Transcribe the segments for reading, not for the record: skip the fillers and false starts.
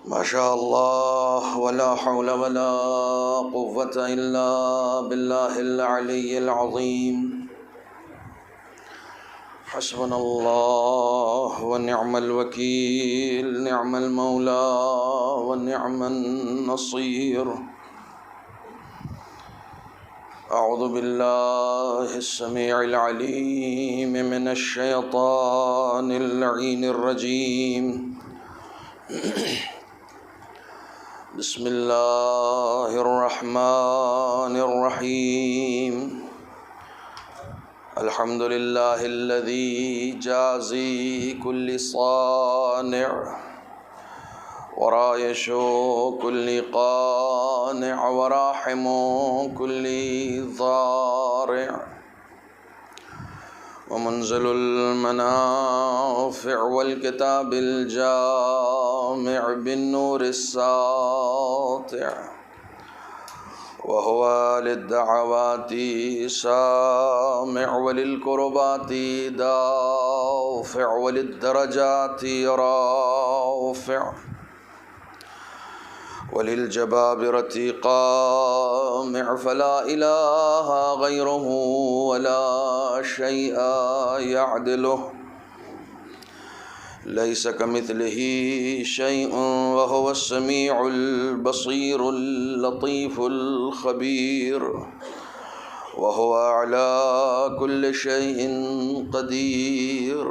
ما شاء الله ولا حول ولا قوة إلا بالله العلي العظيم. حسبنا الله ونعم الوكيل، نعم المولى ونعم النصير. أعوذ بالله السميع العليم من الشيطان اللعين الرجيم. بسم الله الرحمن الرحيم. الحمد لله الذي جازي كل صانع ورايش كل قانع وراحم كل ضارع ومنزل المنافع والكتاب الجامع بالنور الساطع، وهو للدعوات سامع وللكربات دافع وللدرجات رافع وللجبابرة قامع، فلا إله غيره ولا شيء يعدله، ليس كمثله شيء وهو السميع البصير اللطيف الخبير، وهو على كل شيء قدير.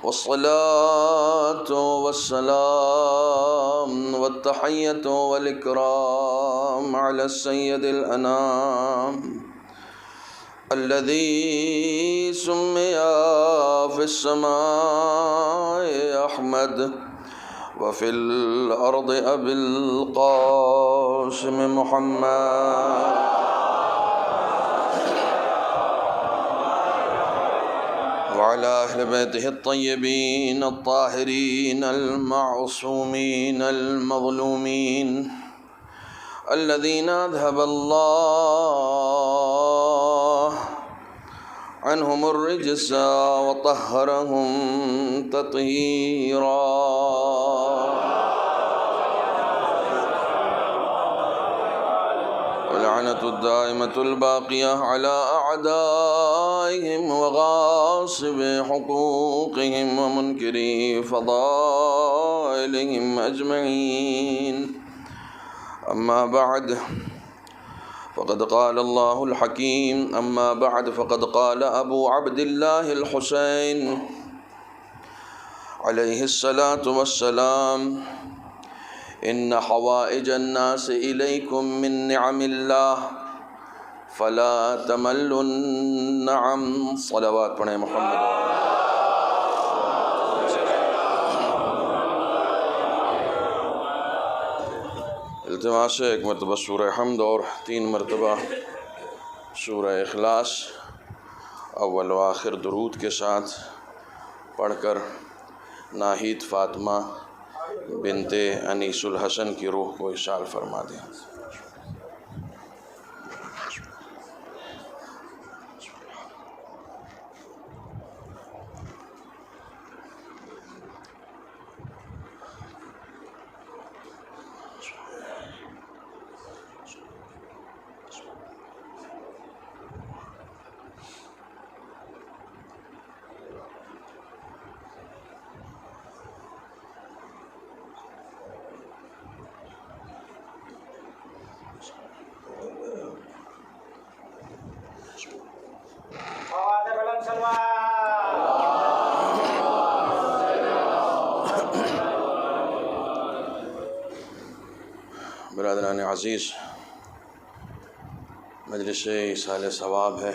والصلاة والسلام والتحية والإكرام على السيد الأنام الذي سمي في السماء أحمد وفي الأرض أبي القاسم محمد، وعلى أهل بيته الطيبين الطاهرين المعصومين المظلومين الذين أذهب الله عنهم الرجس وطهرهم تطهيرا. واللعنة الدائمة الباقية على أعدائهم وغاصب حقوقهم ومنكري فضائلهم أجمعين. أما بعد فقد قال الله الحكيم: أما بعد فقد قال أبو عبد الله الحسين عليه الصلاة والسلام: إن حوائج الناس إليكم من نعم الله فلا تملوا النعم. صلوات پڑھیں محمد. التماس ہے ایک مرتبہ سورہ حمد اور 3 مرتبہ سورہ اخلاص اول و آخر درود کے ساتھ پڑھ کر ناہید فاطمہ بنت انیس الحسن کی روح کو اشعال فرما دیں. برادران عزیز، مجلس ایصال ثواب ہے.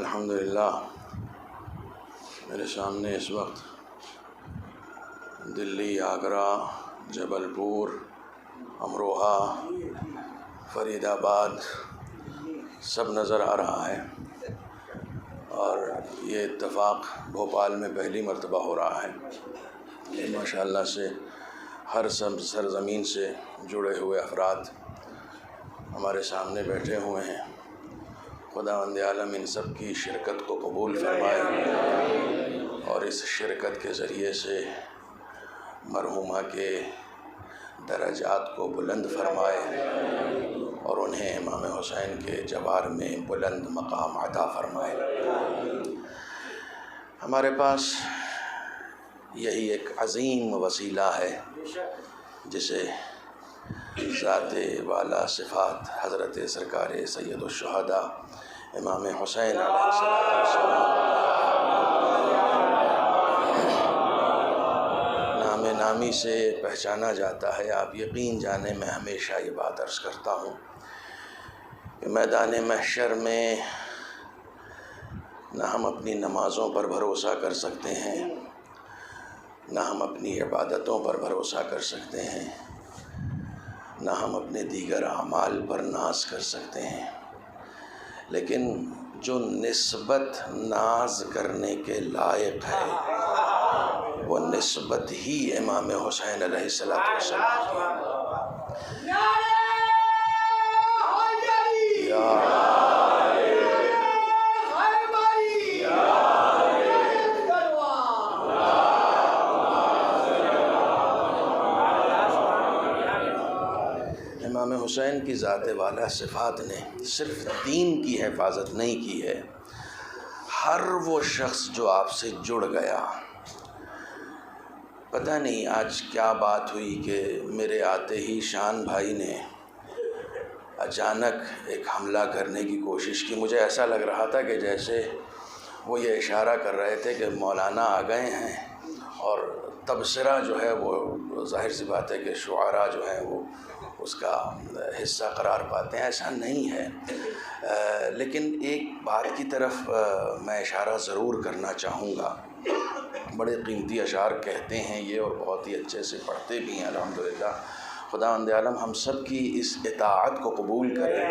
الحمدللہ میرے سامنے اس وقت دلی، آگرہ، جبل پور، امروہہ، فرید آباد سب نظر آ رہا ہے، اور یہ اتفاق بھوپال میں پہلی مرتبہ ہو رہا ہے. ماشاءاللہ سے ہر سرزمین سے جڑے ہوئے افراد ہمارے سامنے بیٹھے ہوئے ہیں. خداوند عالم ان سب کی شرکت کو قبول فرمائے اور اس شرکت کے ذریعے سے مرحومہ کے درجات کو بلند فرمائے اور انہیں امام حسین کے جوار میں بلند مقام عطا فرمائے۔ ہمارے پاس یہی ایک عظیم وسیلہ ہے جسے ذات والا صفات حضرت سرکار سید الشہداء امام حسین علیہ السلام نام نامی سے پہچانا جاتا ہے۔ آپ یقین جانیں میں ہمیشہ یہ بات عرض کرتا ہوں کہ میدان محشر میں نہ ہم اپنی نمازوں پر بھروسہ کر سکتے ہیں، نہ ہم اپنی عبادتوں پر بھروسہ کر سکتے ہیں، نہ ہم اپنے دیگر اعمال پر ناز کر سکتے ہیں، لیکن جو نسبت ناز کرنے کے لائق ہے وہ نسبت ہی امام حسین علیہ السلام امام حسین کی ذات والا صفات نے صرف دین کی حفاظت نہیں کی ہے، ہر وہ شخص جو آپ سے جڑ گیا، پتہ نہیں آج کیا بات ہوئی کہ میرے آتے ہی شان بھائی نے اچانک ایک حملہ کرنے کی کوشش کی۔ مجھے ایسا لگ رہا تھا کہ جیسے وہ یہ اشارہ کر رہے تھے کہ مولانا آ گئے ہیں، اور تبصرہ جو ہے وہ ظاہر سی بات ہے کہ شعراء جو ہیں وہ اس کا حصہ قرار پاتے ہیں، ایسا نہیں ہے۔ لیکن ایک بات کی طرف میں اشارہ ضرور کرنا چاہوں گا۔ بڑے قیمتی اشعار کہتے ہیں یہ، اور بہت ہی اچھے سے پڑھتے بھی ہیں الحمدللہ۔ خداوند عالم ہم سب کی اس اطاعت کو قبول کرے۔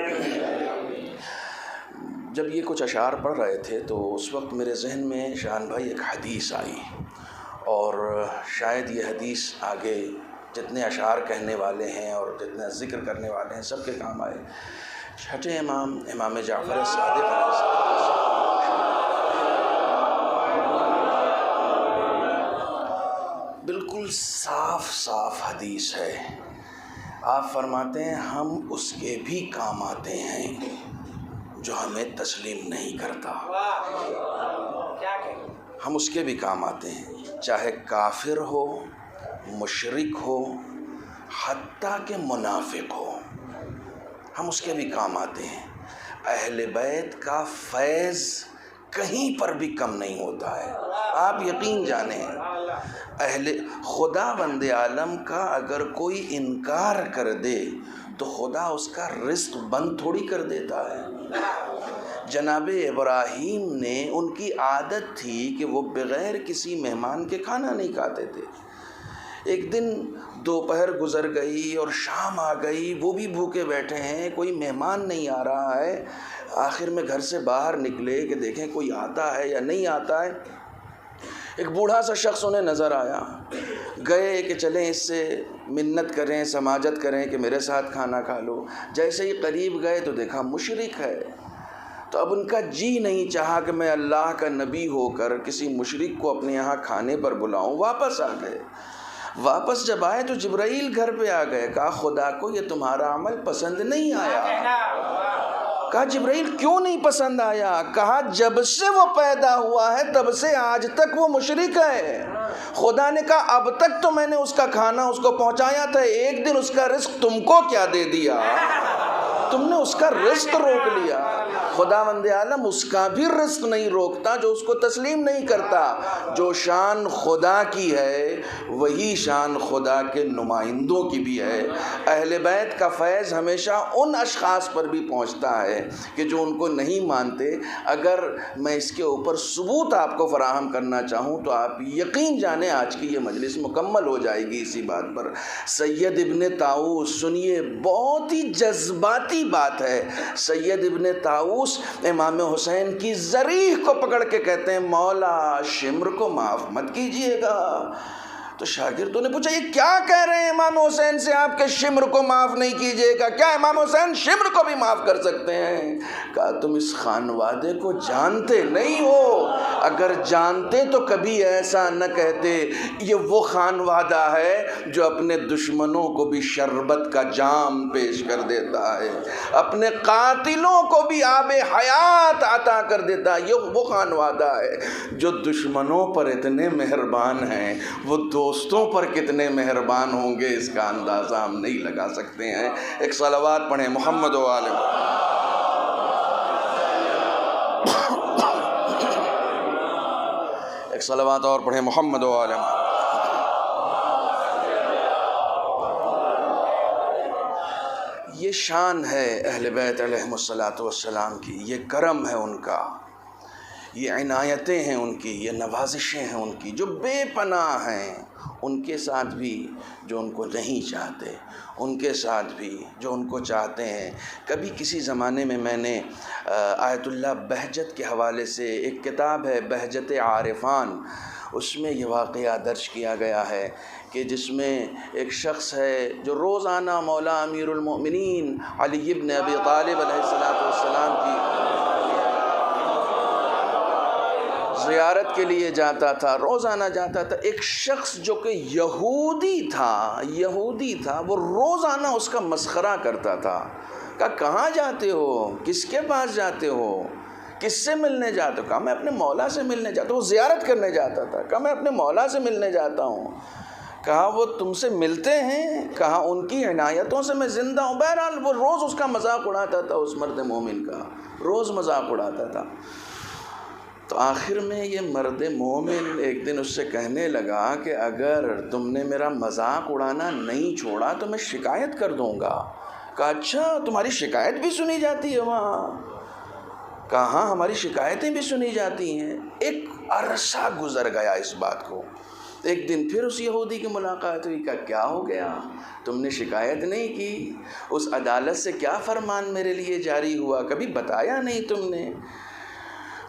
جب یہ کچھ اشعار پڑھ رہے تھے تو اس وقت میرے ذہن میں شان بھائی ایک حدیث آئی، اور شاید یہ حدیث آگے جتنے اشعار کہنے والے ہیں اور جتنے ذکر کرنے والے ہیں سب کے کام آئے۔ چھٹے امام امام جعفر صادق علیہ السلام بالکل صاف صاف حدیث ہے۔ آپ فرماتے ہیں ہم اس کے بھی کام آتے ہیں جو ہمیں تسلیم نہیں کرتا۔ ہم اس کے بھی کام آتے ہیں، چاہے کافر ہو، مشرک ہو، حتیٰ کہ منافق ہو، ہم اس کے بھی کام آتے ہیں۔ اہل بیت کا فیض کہیں پر بھی کم نہیں ہوتا ہے۔ آپ یقین جانیں اہل خدا بند عالم کا اگر کوئی انکار کر دے تو خدا اس کا رزق بند تھوڑی کر دیتا ہے۔ جناب ابراہیم نے ان کی عادت تھی کہ وہ بغیر کسی مہمان کے کھانا نہیں کھاتے تھے۔ ایک دن دوپہر گزر گئی اور شام آ گئی، وہ بھی بھوکے بیٹھے ہیں، کوئی مہمان نہیں آ رہا ہے۔ آخر میں گھر سے باہر نکلے کہ دیکھیں کوئی آتا ہے یا نہیں آتا ہے۔ ایک بوڑھا سا شخص انہیں نظر آیا، گئے کہ چلیں اس سے منت کریں، سماجت کریں کہ میرے ساتھ کھانا کھا لو۔ جیسے ہی قریب گئے تو دیکھا مشرک ہے، تو اب ان کا جی نہیں چاہا کہ میں اللہ کا نبی ہو کر کسی مشرک کو اپنے یہاں کھانے پر بلاؤں۔ واپس آ گئے۔ واپس جب آئے تو جبرائیل گھر پہ آ گئے، کہا خدا کو یہ تمہارا عمل پسند نہیں آیا۔ کہا جبرائیل کیوں نہیں پسند آیا؟ کہا جب سے وہ پیدا ہوا ہے تب سے آج تک وہ مشرک ہے۔ خدا نے کہا اب تک تو میں نے اس کا کھانا اس کو پہنچایا تھا، ایک دن اس کا رزق تم کو کیا دے دیا؟ تم نے اس کا رزق روک لیا۔ خداوند عالم اس کا بھی رزق نہیں روکتا جو اس کو تسلیم نہیں کرتا۔ جو شان خدا کی ہے وہی شان خدا کے نمائندوں کی بھی ہے۔ اہل بیت کا فیض ہمیشہ ان اشخاص پر بھی پہنچتا ہے کہ جو ان کو نہیں مانتے۔ اگر میں اس کے اوپر ثبوت آپ کو فراہم کرنا چاہوں تو آپ یقین جانیں آج کی یہ مجلس مکمل ہو جائے گی اسی بات پر۔ سید ابن طاؤس، سنیے بہت ہی جذباتی بات ہے، سید ابن طاؤس امام حسین کی ضریح کو پکڑ کے کہتے ہیں مولا شمر کو معاف مت کیجئے گا۔ تو تو شاگردوں نے پوچھا یہ کیا کہہ رہے ہیں امام حسین سے آپ کے شمر کو معاف نہیں کیجیے گا؟ کیا امام حسین شمر کو بھی معاف کر سکتے ہیں؟ کہا تم اس خانوادے کو جانتے نہیں ہو، اگر جانتے تو کبھی ایسا نہ کہتے۔ یہ وہ خانوادہ ہے جو اپنے دشمنوں کو بھی شربت کا جام پیش کر دیتا ہے، اپنے قاتلوں کو بھی آب حیات عطا کر دیتا ہے۔ یہ وہ خانوادہ ہے جو دشمنوں پر اتنے مہربان ہیں، وہ دوستوں پر کتنے مہربان ہوں گے اس کا اندازہ ہم نہیں لگا سکتے ہیں۔ ایک صلوات پڑھیں محمد و آل محمد۔ ایک صلوات اور پڑھیں محمد و آل محمد۔ یہ شان ہے اہل بیت علیہم الصلاۃ والسلام کی، یہ کرم ہے ان کا، یہ عنایتیں ہیں ان کی، یہ نوازشیں ہیں ان کی، جو بے پناہ ہیں ان کے ساتھ بھی جو ان کو نہیں چاہتے، ان کے ساتھ بھی جو ان کو چاہتے ہیں۔ کبھی کسی زمانے میں نے آیت اللہ بہجت کے حوالے سے ایک کتاب ہے بہجت عارفان، اس میں یہ واقعہ درج کیا گیا ہے کہ جس میں ایک شخص ہے جو روزانہ مولا امیر المؤمنین علی بن ابی طالب علیہ السلام کی زیارت کے لیے جاتا تھا، روزانہ جاتا تھا۔ ایک شخص جو کہ یہودی تھا، وہ روزانہ اس کا مسخرہ کرتا تھا۔ کہا کہاں جاتے ہو؟ کس کے پاس جاتے ہو؟ کس سے ملنے جاتے ہو؟ کہا میں اپنے مولا سے ملنے جاتا ہوں۔ وہ زیارت کرنے جاتا تھا، کہا میں اپنے مولا سے ملنے جاتا ہوں۔ کہا وہ تم سے ملتے ہیں؟ کہا ان کی عنایتوں سے میں زندہ ہوں۔ بہرحال وہ روز اس کا مذاق اڑاتا تھا، اس مرد مومن کا روز مذاق اڑاتا تھا۔ تو آخر میں یہ مرد مومن ایک دن اس سے کہنے لگا کہ اگر تم نے میرا مذاق اڑانا نہیں چھوڑا تو میں شکایت کر دوں گا۔ کہا اچھا تمہاری شکایت بھی سنی جاتی ہے وہاں؟ کہا ہاں ہماری شکایتیں بھی سنی جاتی ہیں۔ ایک عرصہ گزر گیا اس بات کو۔ ایک دن پھر اس یہودی کی ملاقات ہوئی۔ کہا کیا ہو گیا؟ تم نے شکایت نہیں کی؟ اس عدالت سے کیا فرمان میرے لیے جاری ہوا؟ کبھی بتایا نہیں تم نے؟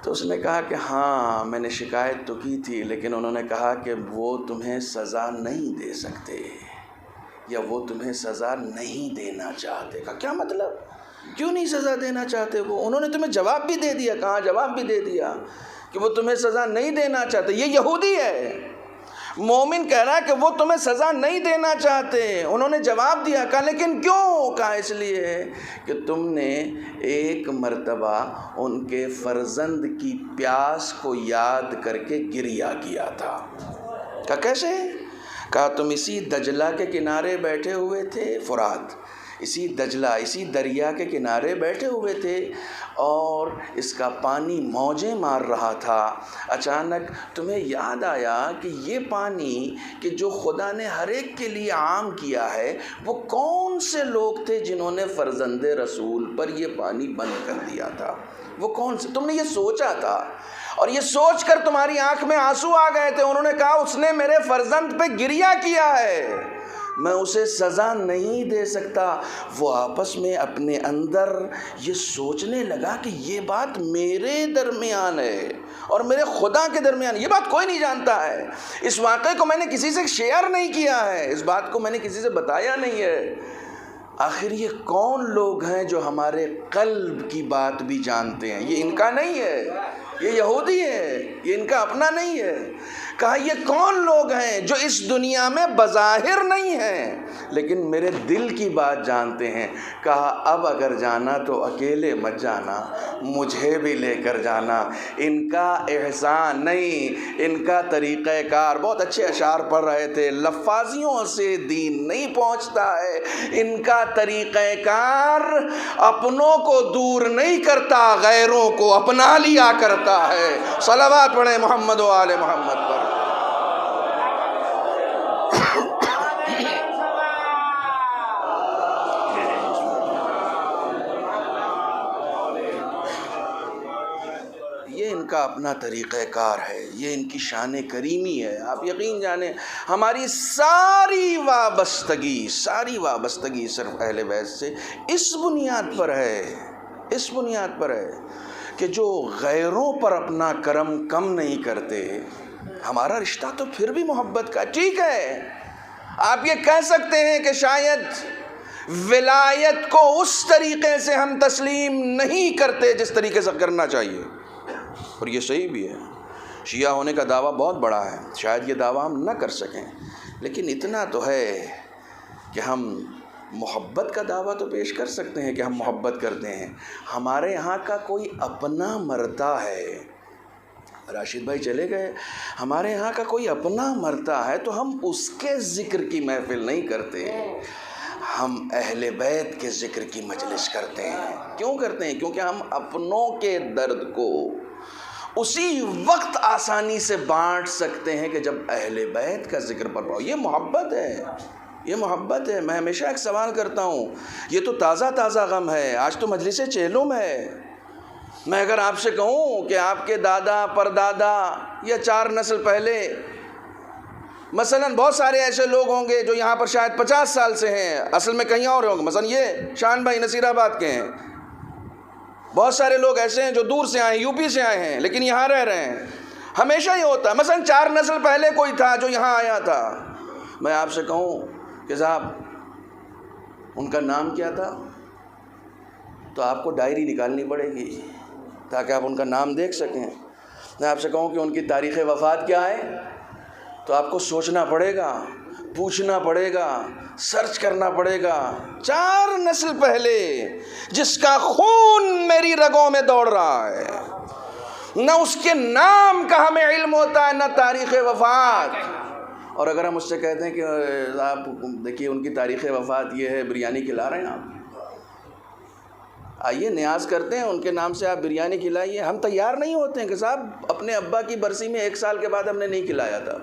تو اس نے کہا کہ ہاں میں نے شکایت تو کی تھی، لیکن انہوں نے کہا کہ وہ تمہیں سزا نہیں دے سکتے یا وہ تمہیں سزا نہیں دینا چاہتے۔ کہا کیا مطلب؟ کیوں نہیں سزا دینا چاہتے وہ؟ انہوں نے تمہیں جواب بھی دے دیا۔ کہاں جواب بھی دے دیا کہ وہ تمہیں سزا نہیں دینا چاہتے۔ یہ یہودی ہے، مومن کہہ رہا ہے کہ وہ تمہیں سزا نہیں دینا چاہتے۔ انہوں نے جواب دیا۔ کہا لیکن کیوں؟ کہا اس لیے کہ تم نے ایک مرتبہ ان کے فرزند کی پیاس کو یاد کر کے گریہ کیا تھا۔ کہا کیسے؟ کہا تم اسی دجلہ کے کنارے بیٹھے ہوئے تھے، فرات، اسی دجلہ، اسی دریا کے کنارے بیٹھے ہوئے تھے اور اس کا پانی موجیں مار رہا تھا۔ اچانک تمہیں یاد آیا کہ یہ پانی کہ جو خدا نے ہر ایک کے لیے عام کیا ہے، وہ کون سے لوگ تھے جنہوں نے فرزند رسول پر یہ پانی بند کر دیا تھا؟ وہ کون سے؟ تم نے یہ سوچا تھا اور یہ سوچ کر تمہاری آنکھ میں آنسو آ گئے تھے۔ انہوں نے کہا اس نے میرے فرزند پہ گریہ کیا ہے، میں اسے سزا نہیں دے سکتا۔ وہ آپس میں اپنے اندر یہ سوچنے لگا کہ یہ بات میرے درمیان ہے اور میرے خدا کے درمیان، یہ بات کوئی نہیں جانتا ہے۔ اس واقعے کو میں نے کسی سے شیئر نہیں کیا ہے، اس بات کو میں نے کسی سے بتایا نہیں ہے۔ آخر یہ کون لوگ ہیں جو ہمارے قلب کی بات بھی جانتے ہیں؟ یہ ان کا نہیں ہے، یہ یہودی ہے، یہ ان کا اپنا نہیں ہے۔ کہا یہ کون لوگ ہیں جو اس دنیا میں بظاہر نہیں ہیں لیکن میرے دل کی بات جانتے ہیں؟ کہا اب اگر جانا تو اکیلے مت جانا، مجھے بھی لے کر جانا۔ ان کا احسان نہیں، ان کا طریقہ کار، بہت اچھے اشعار پڑھ رہے تھے، لفاظیوں سے دین نہیں پہنچتا ہے، ان کا طریقہ کار اپنوں کو دور نہیں کرتا، غیروں کو اپنا لیا کرتا ہے۔ صلوات پڑھیں محمد و آل محمد پر۔ یہ ان کا اپنا طریقہ کار ہے، یہ ان کی شان کریمی ہے۔ آپ یقین جانیں ہماری ساری وابستگی صرف اہل بیت سے اس بنیاد پر ہے کہ جو غیروں پر اپنا کرم کم نہیں کرتے، ہمارا رشتہ تو پھر بھی محبت کا. ٹھیک ہے آپ یہ کہہ سکتے ہیں کہ شاید ولایت کو اس طریقے سے ہم تسلیم نہیں کرتے جس طریقے سے کرنا چاہیے، اور یہ صحیح بھی ہے. شیعہ ہونے کا دعویٰ بہت بڑا ہے، شاید یہ دعویٰ ہم نہ کر سکیں، لیکن اتنا تو ہے کہ ہم محبت کا دعویٰ تو پیش کر سکتے ہیں کہ ہم محبت کرتے ہیں. ہمارے یہاں کا کوئی اپنا مرتا ہے، راشد بھائی چلے گئے، ہمارے یہاں کا کوئی اپنا مرتا ہے تو ہم اس کے ذکر کی محفل نہیں کرتے، ہم اہل بیت کے ذکر کی مجلس کرتے ہیں. کیوں کرتے ہیں؟ کیونکہ ہم اپنوں کے درد کو اسی وقت آسانی سے بانٹ سکتے ہیں کہ جب اہل بیت کا ذکر پر پاؤ. یہ محبت ہے، یہ محبت ہے. میں ہمیشہ ایک سوال کرتا ہوں، یہ تو تازہ تازہ غم ہے، آج تو مجلس چہلم ہے. میں اگر آپ سے کہوں کہ آپ کے دادا پردادا یا 4 نسل پہلے، مثلا بہت سارے ایسے لوگ ہوں گے جو یہاں پر شاید 50 سال سے ہیں، اصل میں کہیں اور ہوں گے، مثلا یہ شان بھائی نصیر آباد کے ہیں، بہت سارے لوگ ایسے ہیں جو دور سے آئے ہیں، یو پی سے آئے ہیں لیکن یہاں رہ رہے ہیں. ہمیشہ یہ ہوتا ہے، مثلا 4 نسل پہلے کوئی تھا جو یہاں آیا تھا، میں آپ سے کہوں کہ صاحب ان کا نام کیا تھا، تو آپ کو ڈائری نکالنی پڑے گی تاکہ آپ ان کا نام دیکھ سکیں. میں آپ سے کہوں کہ ان کی تاریخ وفات کیا ہے، تو آپ کو سوچنا پڑے گا، پوچھنا پڑے گا، سرچ کرنا پڑے گا. 4 نسل پہلے جس کا خون میری رگوں میں دوڑ رہا ہے، نہ اس کے نام کا ہمیں علم ہوتا ہے نہ تاریخ وفات. اور اگر ہم اس سے کہتے ہیں کہ آپ دیکھیے ان کی تاریخ وفات یہ ہے، بریانی کھلا رہے ہیں آپ، آئیے نیاز کرتے ہیں ان کے نام سے آپ بریانی کھلائیے. ہم تیار نہیں ہوتے ہیں کہ صاحب اپنے ابا کی برسی میں 1 سال کے بعد ہم نے نہیں کھلایا تھا.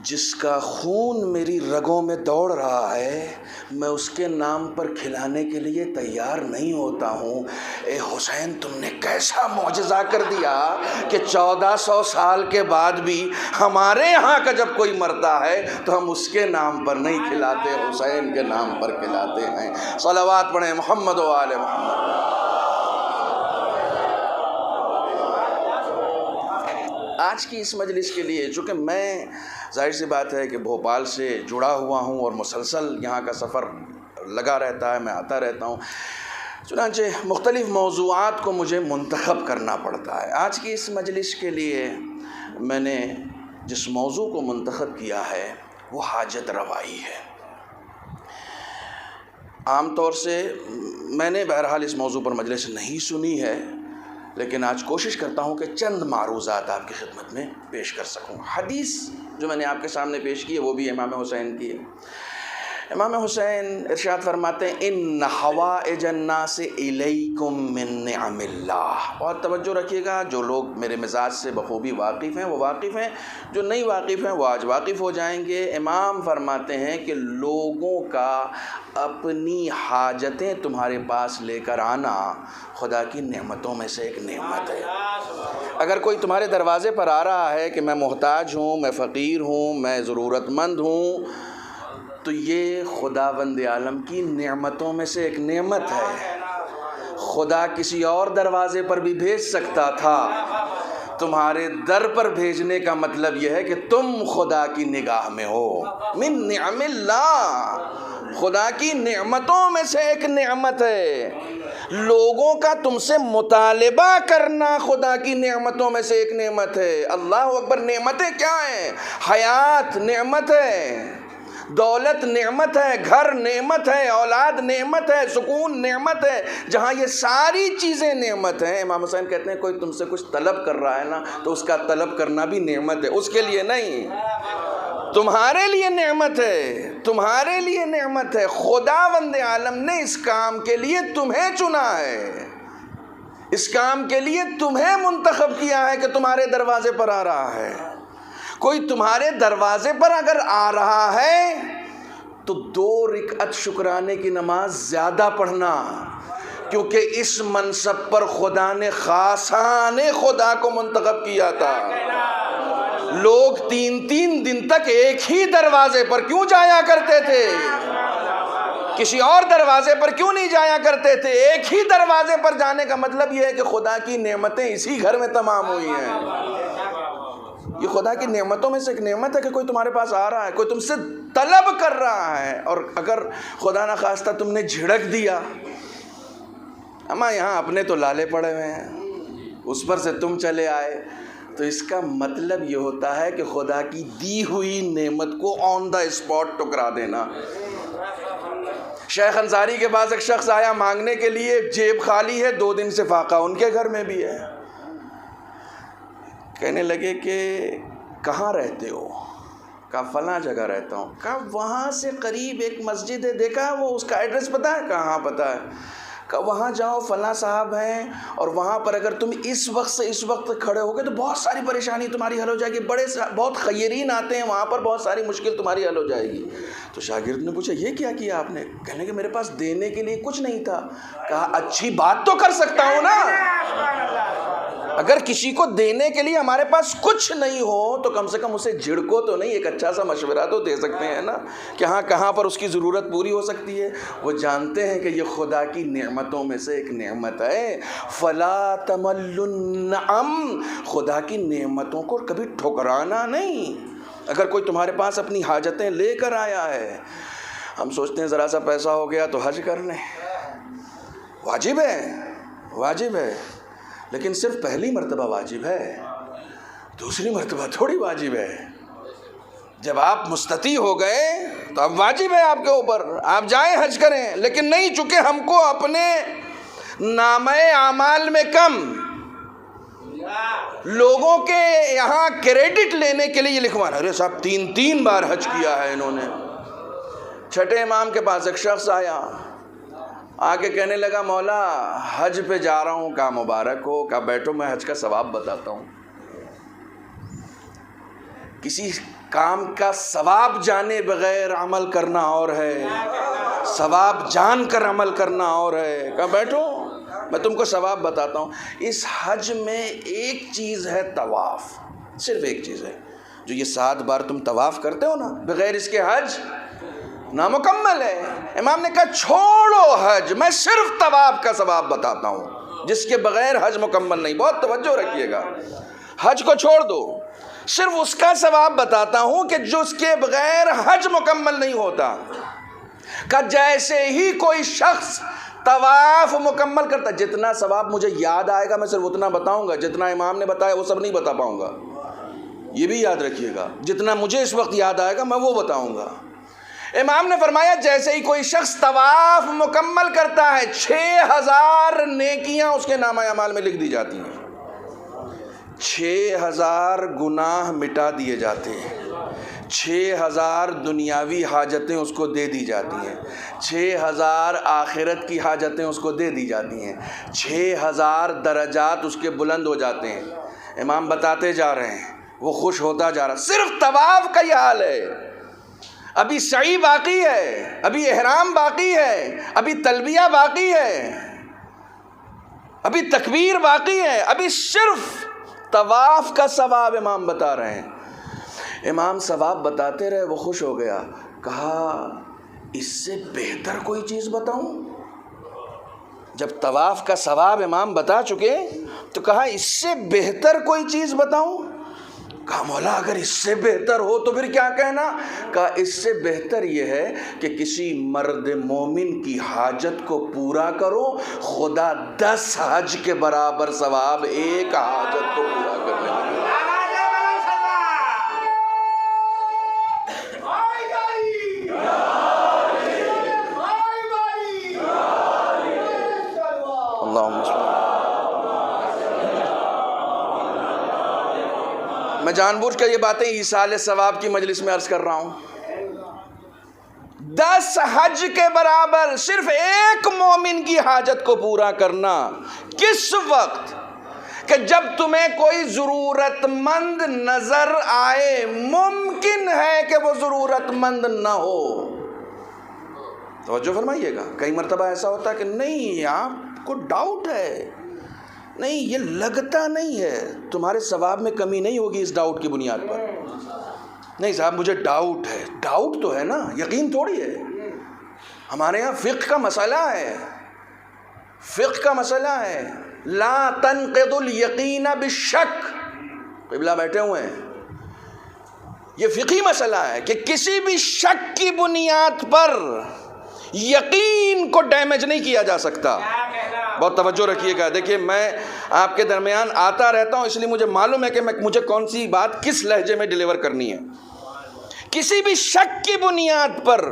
جس کا خون میری رگوں میں دوڑ رہا ہے میں اس کے نام پر کھلانے کے لیے تیار نہیں ہوتا ہوں. اے حسین تم نے کیسا معجزہ کر دیا کہ 1400 سال کے بعد بھی ہمارے یہاں کا جب کوئی مرتا ہے تو ہم اس کے نام پر نہیں کھلاتے، حسین کے نام پر کھلاتے ہیں. صلوات پڑھیں محمد و آل محمد. آج کی اس مجلس کے لیے چونکہ میں ظاہر سی بات ہے کہ بھوپال سے جڑا ہوا ہوں اور مسلسل یہاں کا سفر لگا رہتا ہے، میں آتا رہتا ہوں، چنانچہ مختلف موضوعات کو مجھے منتخب کرنا پڑتا ہے. آج کی اس مجلس کے لیے میں نے جس موضوع کو منتخب کیا ہے وہ حاجت روائی ہے. عام طور سے میں نے بہرحال اس موضوع پر مجلس نہیں سنی ہے، لیکن آج کوشش کرتا ہوں کہ چند معروضات آپ کی خدمت میں پیش کر سکوں. حدیث جو میں نے آپ کے سامنے پیش کی ہے وہ بھی امام حسین کی ہے. امام حسین ارشاد فرماتے ہیں ان حوائج الناس الیکم من نعم اللہ. بہت توجہ رکھیے گا، جو لوگ میرے مزاج سے بخوبی واقف ہیں وہ واقف ہیں، جو نہیں واقف ہیں وہ آج واقف ہو جائیں گے. امام فرماتے ہیں کہ لوگوں کا اپنی حاجتیں تمہارے پاس لے کر آنا خدا کی نعمتوں میں سے ایک نعمت ہے. اگر کوئی تمہارے دروازے پر آ رہا ہے کہ میں محتاج ہوں، میں فقیر ہوں، میں ضرورت مند ہوں، تو یہ خداوند عالم کی نعمتوں میں سے ایک نعمت ہے. خدا کسی اور دروازے پر بھی بھیج سکتا تھا، تمہارے در پر بھیجنے کا مطلب یہ ہے کہ تم خدا کی نگاہ میں ہو. من نعم اللہ، خدا کی نعمتوں میں سے ایک نعمت ہے. لوگوں کا تم سے مطالبہ کرنا خدا کی نعمتوں میں سے ایک نعمت ہے. اللہ اکبر. نعمتیں کیا ہیں؟ حیات نعمت ہے، دولت نعمت ہے، گھر نعمت ہے، اولاد نعمت ہے، سکون نعمت ہے. جہاں یہ ساری چیزیں نعمت ہیں، امام حسین کہتے ہیں کوئی تم سے کچھ طلب کر رہا ہے نا تو اس کا طلب کرنا بھی نعمت ہے، اس کے لیے نہیں، تمہارے لیے نعمت ہے، تمہارے لیے نعمت ہے. خداوند عالم نے اس کام کے لیے تمہیں چنا ہے، اس کام کے لیے تمہیں منتخب کیا ہے کہ تمہارے دروازے پر آ رہا ہے. کوئی تمہارے دروازے پر اگر آ رہا ہے تو 2 رکعت شکرانے کی نماز زیادہ پڑھنا، کیونکہ اس منصب پر خدا نے خاصان خدا کو منتخب کیا تھا. لوگ 3 دن تک ایک ہی دروازے پر کیوں جایا کرتے تھے؟ کسی اور دروازے پر کیوں نہیں جایا کرتے تھے؟ ایک ہی دروازے پر جانے کا مطلب یہ ہے کہ خدا کی نعمتیں اسی گھر میں تمام ہوئی ہیں. یہ خدا کی نعمتوں میں سے ایک نعمت ہے کہ کوئی تمہارے پاس آ رہا ہے، کوئی تم سے طلب کر رہا ہے، اور اگر خدا نخواستہ تم نے جھڑک دیا، اما یہاں اپنے تو لالے پڑے ہوئے ہیں، اس پر سے تم چلے آئے، تو اس کا مطلب یہ ہوتا ہے کہ خدا کی دی ہوئی نعمت کو آن دا اسپاٹ ٹکرا دینا۔ شیخ انصاری کے پاس ایک شخص آیا مانگنے کے لیے، جیب خالی ہے، 2 دن سے فاقہ ان کے گھر میں بھی ہے۔ کہنے لگے کہ کہاں رہتے ہو؟ کہا فلاں جگہ رہتا ہوں۔ کہا وہاں سے قریب ایک مسجد ہے، دیکھا وہ اس کا ایڈریس پتہ ہے؟ کہا ہاں پتہ ہے۔ کہ وہاں جاؤ، فلاں صاحب ہیں، اور وہاں پر اگر تم اس وقت سے اس وقت کھڑے ہو گے تو بہت ساری پریشانی تمہاری حل ہو جائے گی، بہت خیرین آتے ہیں وہاں پر، بہت ساری مشکل تمہاری حل ہو جائے گی۔ تو شاگرد نے پوچھا یہ کیا کیا آپ نے؟ کہنے کہ میرے پاس دینے کے لیے کچھ نہیں تھا۔ کہا اچھی بات تو کر سکتا ہوں نا، اگر کسی کو دینے کے لیے ہمارے پاس کچھ نہیں ہو تو کم سے کم اسے جھڑکو تو نہیں، ایک اچھا سا مشورہ تو دے سکتے ہیں نا کہ ہاں کہاں پر اس کی ضرورت پوری ہو سکتی ہے۔ وہ جانتے ہیں کہ یہ خدا کی نعمتوں میں سے ایک نعمت ہے، فلا تمل النعم، خدا کی نعمتوں کو کبھی ٹھکرانا نہیں۔ اگر کوئی تمہارے پاس اپنی حاجتیں لے کر آیا ہے، ہم سوچتے ہیں ذرا سا پیسہ ہو گیا تو حج کر لیں، واجب ہے، واجب ہے، لیکن صرف پہلی مرتبہ واجب ہے، دوسری مرتبہ تھوڑی واجب ہے۔ جب آپ مستطیع ہو گئے تو اب واجب ہے آپ کے اوپر، آپ جائیں حج کریں، لیکن نہیں، چونکہ ہم کو اپنے نامہ اعمال میں کم لوگوں کے یہاں کریڈٹ لینے کے لیے یہ لکھوانا، ارے صاحب 3 بار حج کیا ہے انہوں نے۔ چھٹے امام کے پاس ایک شخص آیا، آ کے کہنے لگا مولا حج پہ جا رہا ہوں۔ کہا مبارک ہو۔ کہا بیٹھو میں حج کا ثواب بتاتا ہوں۔ کسی کام کا ثواب جانے بغیر عمل کرنا اور ہے، ثواب جان کر عمل کرنا اور ہے۔ کہا بیٹھو میں تم کو ثواب بتاتا ہوں۔ اس حج میں ایک چیز ہے طواف، صرف ایک چیز ہے، جو یہ 7 بار تم طواف کرتے ہو نا، بغیر اس کے حج نامکمل ہے۔ امام نے کہا چھوڑو حج، میں صرف طواف کا ثواب بتاتا ہوں، جس کے بغیر حج مکمل نہیں۔ بہت توجہ رکھیے گا، حج کو چھوڑ دو، صرف اس کا ثواب بتاتا ہوں کہ جو اس کے بغیر حج مکمل نہیں ہوتا۔ کہ جیسے ہی کوئی شخص طواف مکمل کرتا، جتنا ثواب مجھے یاد آئے گا میں صرف اتنا بتاؤں گا، جتنا امام نے بتایا وہ سب نہیں بتا پاؤں گا، یہ بھی یاد رکھیے گا، جتنا مجھے اس وقت یاد آئے گا میں وہ بتاؤں گا۔ امام نے فرمایا جیسے ہی کوئی شخص طواف مکمل کرتا ہے 6000 نیکیاں اس کے نامہ اعمال میں لکھ دی جاتی ہیں، 6000 گناہ مٹا دیے جاتے ہیں، 6000 دنیاوی حاجتیں اس کو دے دی جاتی ہیں، 6000 آخرت کی حاجتیں اس کو دے دی جاتی ہیں، 6000 درجات اس کے بلند ہو جاتے ہیں۔ امام بتاتے جا رہے ہیں، وہ خوش ہوتا جا رہا، صرف طواف کا یہ حال ہے۔ ابھی سعی باقی ہے، ابھی احرام باقی ہے، ابھی تلبیہ باقی ہے، ابھی تکبیر باقی ہے، ابھی صرف طواف کا ثواب امام بتا رہے ہیں۔ امام ثواب بتاتے رہے، وہ خوش ہو گیا، کہا اس سے بہتر کوئی چیز بتاؤں؟ جب طواف کا ثواب امام بتا چکے تو کہا اس سے بہتر کوئی چیز بتاؤں؟ کہا مولا اگر اس سے بہتر ہو تو پھر کیا کہنا؟ کہا اس سے بہتر یہ ہے کہ کسی مرد مومن کی حاجت کو پورا کرو، خدا 10 حج کے برابر ثواب ایک حاجت کو پورا کرنے میں۔ میں جان بوجھ کر یہ باتیں ایصال ثواب کی مجلس میں عرض کر رہا ہوں۔ 10 حج کے برابر صرف ایک مومن کی حاجت کو پورا کرنا، کس وقت؟ کہ جب تمہیں کوئی ضرورت مند نظر آئے، ممکن ہے کہ وہ ضرورت مند نہ ہو۔ توجہ فرمائیے گا، کئی مرتبہ ایسا ہوتا ہے کہ نہیں آپ کو ڈاؤٹ ہے، نہیں یہ لگتا نہیں ہے، تمہارے ثواب میں کمی نہیں ہوگی اس ڈاؤٹ کی بنیاد پر۔ نہیں صاحب مجھے ڈاؤٹ ہے، ڈاؤٹ تو ہے نا، یقین تھوڑی ہے۔ ہمارے ہاں فقہ کا مسئلہ ہے، فقہ کا مسئلہ ہے، لا تنقض الیقین بالشک۔ قبلہ بیٹھے ہوئے ہیں، یہ فقہی مسئلہ ہے کہ کسی بھی شک کی بنیاد پر یقین کو ڈیمیج نہیں کیا جا سکتا. بہت توجہ رکھیے گا. دیکھیے میں آپ کے درمیان آتا رہتا ہوں اس لیے مجھے معلوم ہے کہ مجھے کون سی بات کس لہجے میں ڈیلیور کرنی ہے. کسی بھی شک کی بنیاد پر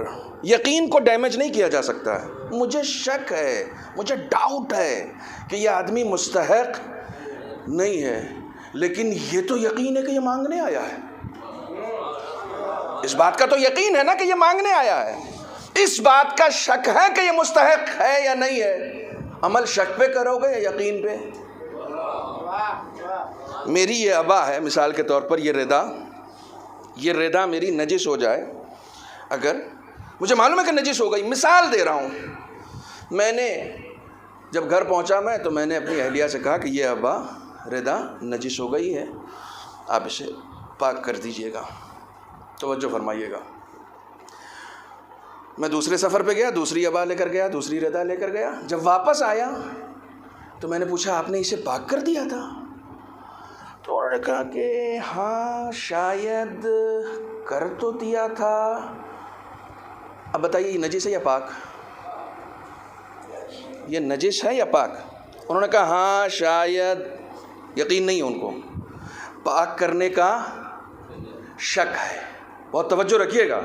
یقین کو ڈیمیج نہیں کیا جا سکتا ہے. مجھے شک ہے, مجھے ڈاؤٹ ہے کہ یہ آدمی مستحق نہیں ہے, لیکن یہ تو یقین ہے کہ یہ مانگنے آیا ہے. اس بات کا تو یقین ہے نا کہ یہ مانگنے آیا ہے. اس بات کا شک ہے کہ یہ مستحق ہے یا نہیں ہے. عمل شک پہ کرو گے یا یقین پہ؟ میری یہ ابا ہے مثال کے طور پر, یہ ردا میری نجس ہو جائے, اگر مجھے معلوم ہے کہ نجس ہو گئی, مثال دے رہا ہوں, میں نے جب گھر پہنچا میں تو میں نے اپنی اہلیہ سے کہا کہ یہ ابا ردا نجس ہو گئی ہے, آپ اسے پاک کر دیجئے گا. توجہ فرمائیے گا. میں دوسرے سفر پہ گیا, دوسری ابا لے کر گیا, دوسری ردا لے کر گیا. جب واپس آیا تو میں نے پوچھا آپ نے اسے پاک کر دیا تھا؟ تو انہوں نے کہا کہ ہاں شاید کر تو دیا تھا. اب بتائیے یہ نجس ہے یا پاک؟ یہ نجس ہے یا پاک؟ انہوں نے کہا ہاں شاید, یقین نہیں ہے ان کو, پاک کرنے کا شک ہے. بہت توجہ رکھیے گا.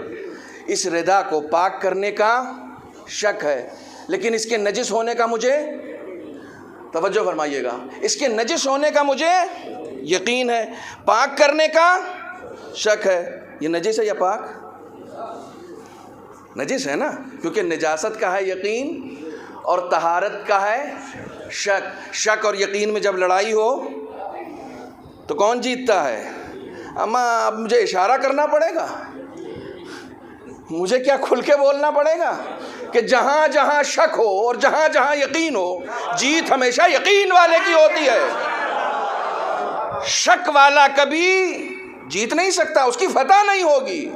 اس ردا کو پاک کرنے کا شک ہے, لیکن اس کے نجس ہونے کا مجھے, توجہ فرمائیے گا, اس کے نجس ہونے کا مجھے یقین ہے, پاک کرنے کا شک ہے. یہ نجس ہے یا پاک؟ نجس ہے نا, کیونکہ نجاست کا ہے یقین اور طہارت کا ہے شک. شک اور یقین میں جب لڑائی ہو تو کون جیتتا ہے؟ اما اب مجھے اشارہ کرنا پڑے گا, مجھے کیا کھل کے بولنا پڑے گا کہ جہاں جہاں شک ہو اور جہاں جہاں یقین ہو, جیت ہمیشہ یقین والے کی ہوتی ہے. شک والا کبھی جیت نہیں سکتا, اس کی فتح نہیں ہوگی.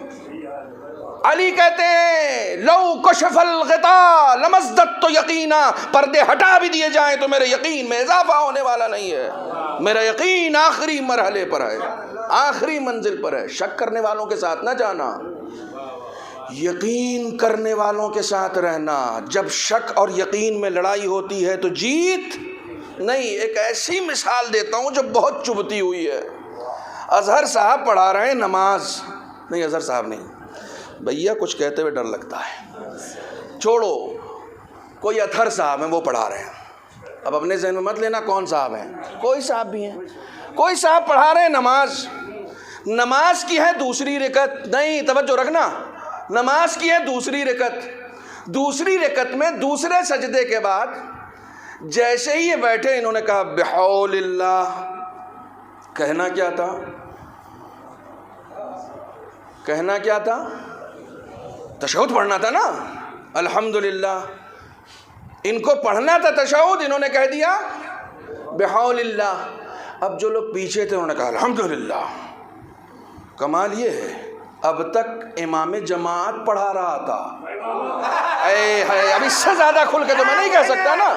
علی کہتے ہیں لو کشف الغطاء لمزددت یقینا, پردے ہٹا بھی دیے جائیں تو میرے یقین میں اضافہ ہونے والا نہیں ہے. میرا یقین آخری مرحلے پر ہے, آخری منزل پر ہے. شک کرنے والوں کے ساتھ نہ جانا, یقین کرنے والوں کے ساتھ رہنا. جب شک اور یقین میں لڑائی ہوتی ہے تو جیت نہیں. ایک ایسی مثال دیتا ہوں جو بہت چبھتی ہوئی ہے. اظہر صاحب پڑھا رہے ہیں نماز, نہیں اظہر صاحب نہیں, بھیا کچھ کہتے ہوئے ڈر لگتا ہے, چھوڑو, کوئی اطہر صاحب ہیں وہ پڑھا رہے ہیں. اب اپنے ذہن میں مت لینا کون صاحب ہیں, کوئی صاحب بھی ہیں, کوئی صاحب پڑھا رہے ہیں نماز. نماز کی ہے دوسری رکعت, نہیں توجہ رکھنا, نماز کی ہے دوسری رکعت. دوسری رکعت میں دوسرے سجدے کے بعد جیسے ہی یہ بیٹھے انہوں نے کہا بحول اللہ. کہنا کیا تھا؟ کہنا کیا تھا؟ تشہد پڑھنا تھا نا, الحمدللہ. ان کو پڑھنا تھا تشہد, انہوں نے کہہ دیا بحول اللہ. اب جو لوگ پیچھے تھے انہوں نے کہا الحمدللہ. کمال یہ ہے اب تک امام جماعت پڑھا رہا تھا. اب اس سے زیادہ کھل کے تو میں نہیں کہہ سکتا نا.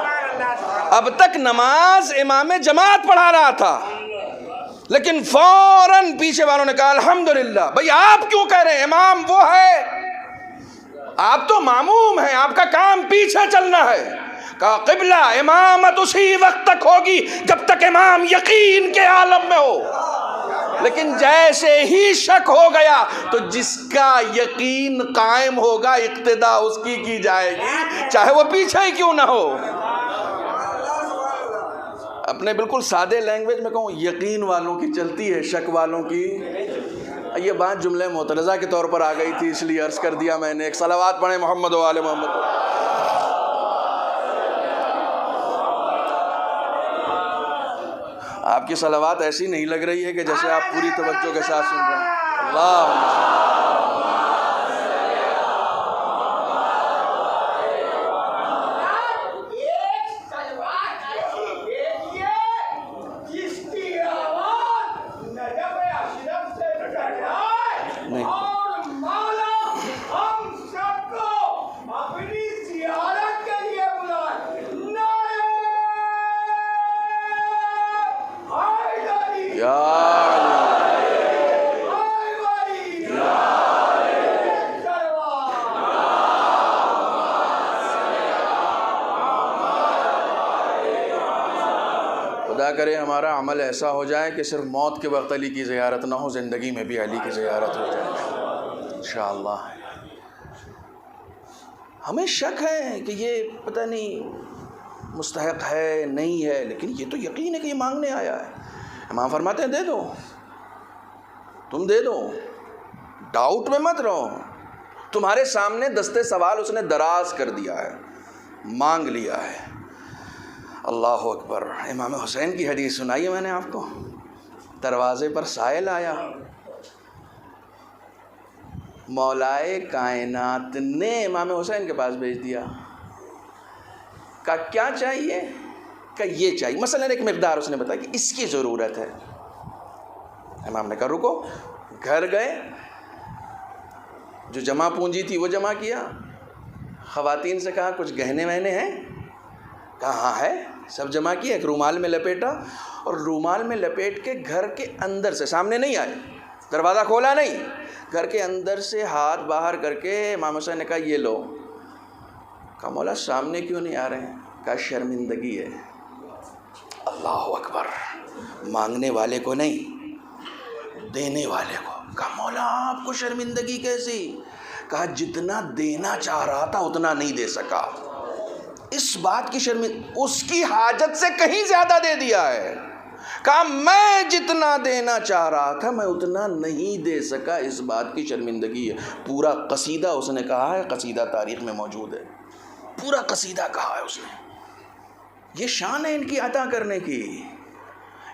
اب تک نماز امام جماعت پڑھا رہا تھا, لیکن فوراً پیچھے والوں نے کہا الحمدللہ. بھئی آپ کیوں کہہ رہے ہیں؟ امام وہ ہے, آپ تو ماموم ہیں, آپ کا کام پیچھے چلنا ہے. کہا قبلہ امامت اسی وقت تک ہوگی جب تک امام یقین کے عالم میں ہو, لیکن جیسے ہی شک ہو گیا تو جس کا یقین قائم ہوگا اقتدا اس کی جائے گی, چاہے وہ پیچھے ہی کیوں نہ ہو. اپنے بالکل سادے لینگویج میں کہوں, یقین والوں کی چلتی ہے, شک والوں کی. یہ بات جملہ معترضہ کے طور پر آ گئی تھی اس لیے عرض کر دیا میں نے. ایک صلوات پڑھیں محمد و آل محمد. آپ کی صلوات ایسی نہیں لگ رہی ہے کہ جیسے آپ پوری توجہ کے ساتھ سن رہے ہیں. اللہ خدا کرے ہمارا عمل ایسا ہو جائے کہ صرف موت کے وقت علی کی زیارت نہ ہو، زندگی میں بھی علی کی زیارت ہو جائے انشاءاللہ۔ ہمیں شک ہے کہ یہ پتہ نہیں مستحق ہے نہیں ہے، لیکن یہ تو یقین ہے کہ یہ مانگنے آیا ہے۔ امام فرماتے ہیں دے دو، تم دے دو، ڈاؤٹ میں مت رہو، تمہارے سامنے دستے سوال اس نے دراز کر دیا ہے، مانگ لیا ہے۔ اللہ اکبر۔ امام حسین کی حدیث سنائی ہے میں نے آپ کو، دروازے پر سائل آیا، مولائے کائنات نے امام حسین کے پاس بھیج دیا، کہا کیا چاہیے؟ کہ یہ چاہیے، مثلا ایک مقدار اس نے بتایا کہ اس کی ضرورت ہے۔ امام نے کہا رکو، گھر گئے، جو جمع پونجی تھی وہ جمع کیا، خواتین سے کہا کچھ گہنے وہنے ہیں؟ کہا ہاں ہے، سب جمع کیا، ایک رومال میں لپیٹا، اور رومال میں لپیٹ کے گھر کے اندر سے، سامنے نہیں آئے، دروازہ کھولا نہیں، گھر کے اندر سے ہاتھ باہر کر کے امام حسین نے کہا یہ لو۔ کہا مولا سامنے کیوں نہیں آ رہے ہیں؟ کہا شرمندگی ہے۔ اللہ اکبر۔ مانگنے والے کو نہیں، دینے والے کو۔ کہا مولا آپ کو شرمندگی کیسی؟ کہا جتنا دینا چاہ رہا تھا اتنا نہیں دے سکا، اس بات کی اس کی حاجت سے کہیں زیادہ دے دیا ہے۔ کہا میں جتنا دینا چاہ رہا تھا میں اتنا نہیں دے سکا، اس بات کی شرمندگی ہے۔ پورا قصیدہ اس نے کہا ہے، قصیدہ تاریخ میں موجود ہے، پورا قصیدہ کہا ہے اس نے۔ یہ شان ہے ان کی عطا کرنے کی۔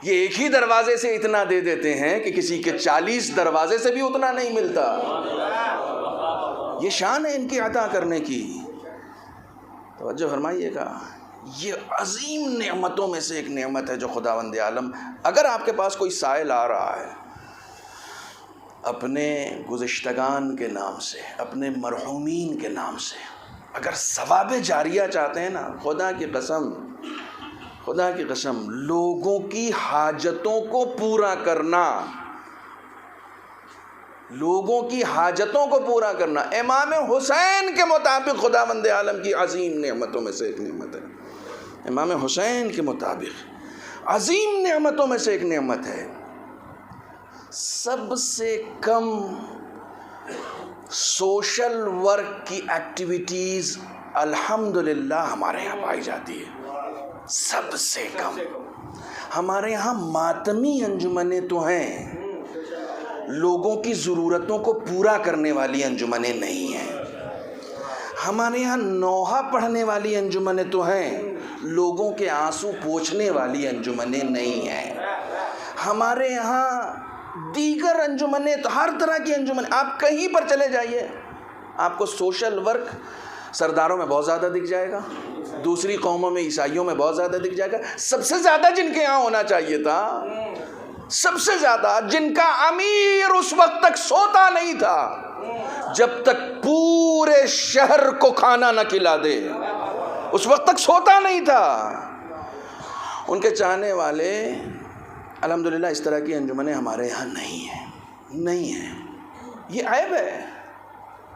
یہ ایک ہی دروازے سے اتنا دے دیتے ہیں کہ کسی کے 40 دروازے سے بھی اتنا نہیں ملتا۔ یہ شان ہے ان کی عطا کرنے کی۔ توجہ فرمائیے گا، یہ عظیم نعمتوں میں سے ایک نعمت ہے جو خداوند عالم، اگر آپ کے پاس کوئی سائل آ رہا ہے اپنے گزشتگان کے نام سے، اپنے مرحومین کے نام سے، اگر ثواب جاریہ چاہتے ہیں نا، خدا کی قسم لوگوں کی حاجتوں کو پورا کرنا، لوگوں کی حاجتوں کو پورا کرنا امام حسین کے مطابق خداوند عالم کی عظیم نعمتوں میں سے ایک نعمت ہے۔ امام حسین کے مطابق عظیم نعمتوں میں سے ایک نعمت ہے۔ سب سے کم سوشل ورک کی ایکٹیویٹیز الحمدللہ ہمارے یہاں پائی جاتی ہے، سب سے کم۔ ہمارے یہاں ماتمی انجمنیں تو ہیں، لوگوں کی ضرورتوں کو پورا کرنے والی انجمنیں نہیں ہیں۔ ہمارے یہاں نوحہ پڑھنے والی انجمنیں تو ہیں، لوگوں کے آنسو پوچھنے والی انجمنیں نہیں ہیں۔ ہمارے یہاں دیگر انجمنیں تو ہر طرح کی انجمنیں، آپ کہیں پر چلے جائیے آپ کو سوشل ورک سرداروں میں بہت زیادہ دکھ جائے گا، دوسری قوموں میں عیسائیوں میں بہت زیادہ دکھ جائے گا۔ سب سے زیادہ جن کے یہاں ہونا چاہیے تھا، سب سے زیادہ جن کا امیر اس وقت تک سوتا نہیں تھا جب تک پورے شہر کو کھانا نہ کھلا دے، اس وقت تک سوتا نہیں تھا، ان کے چاہنے والے الحمدللہ اس طرح کی انجمنیں ہمارے یہاں نہیں ہیں۔ یہ عیب ہے،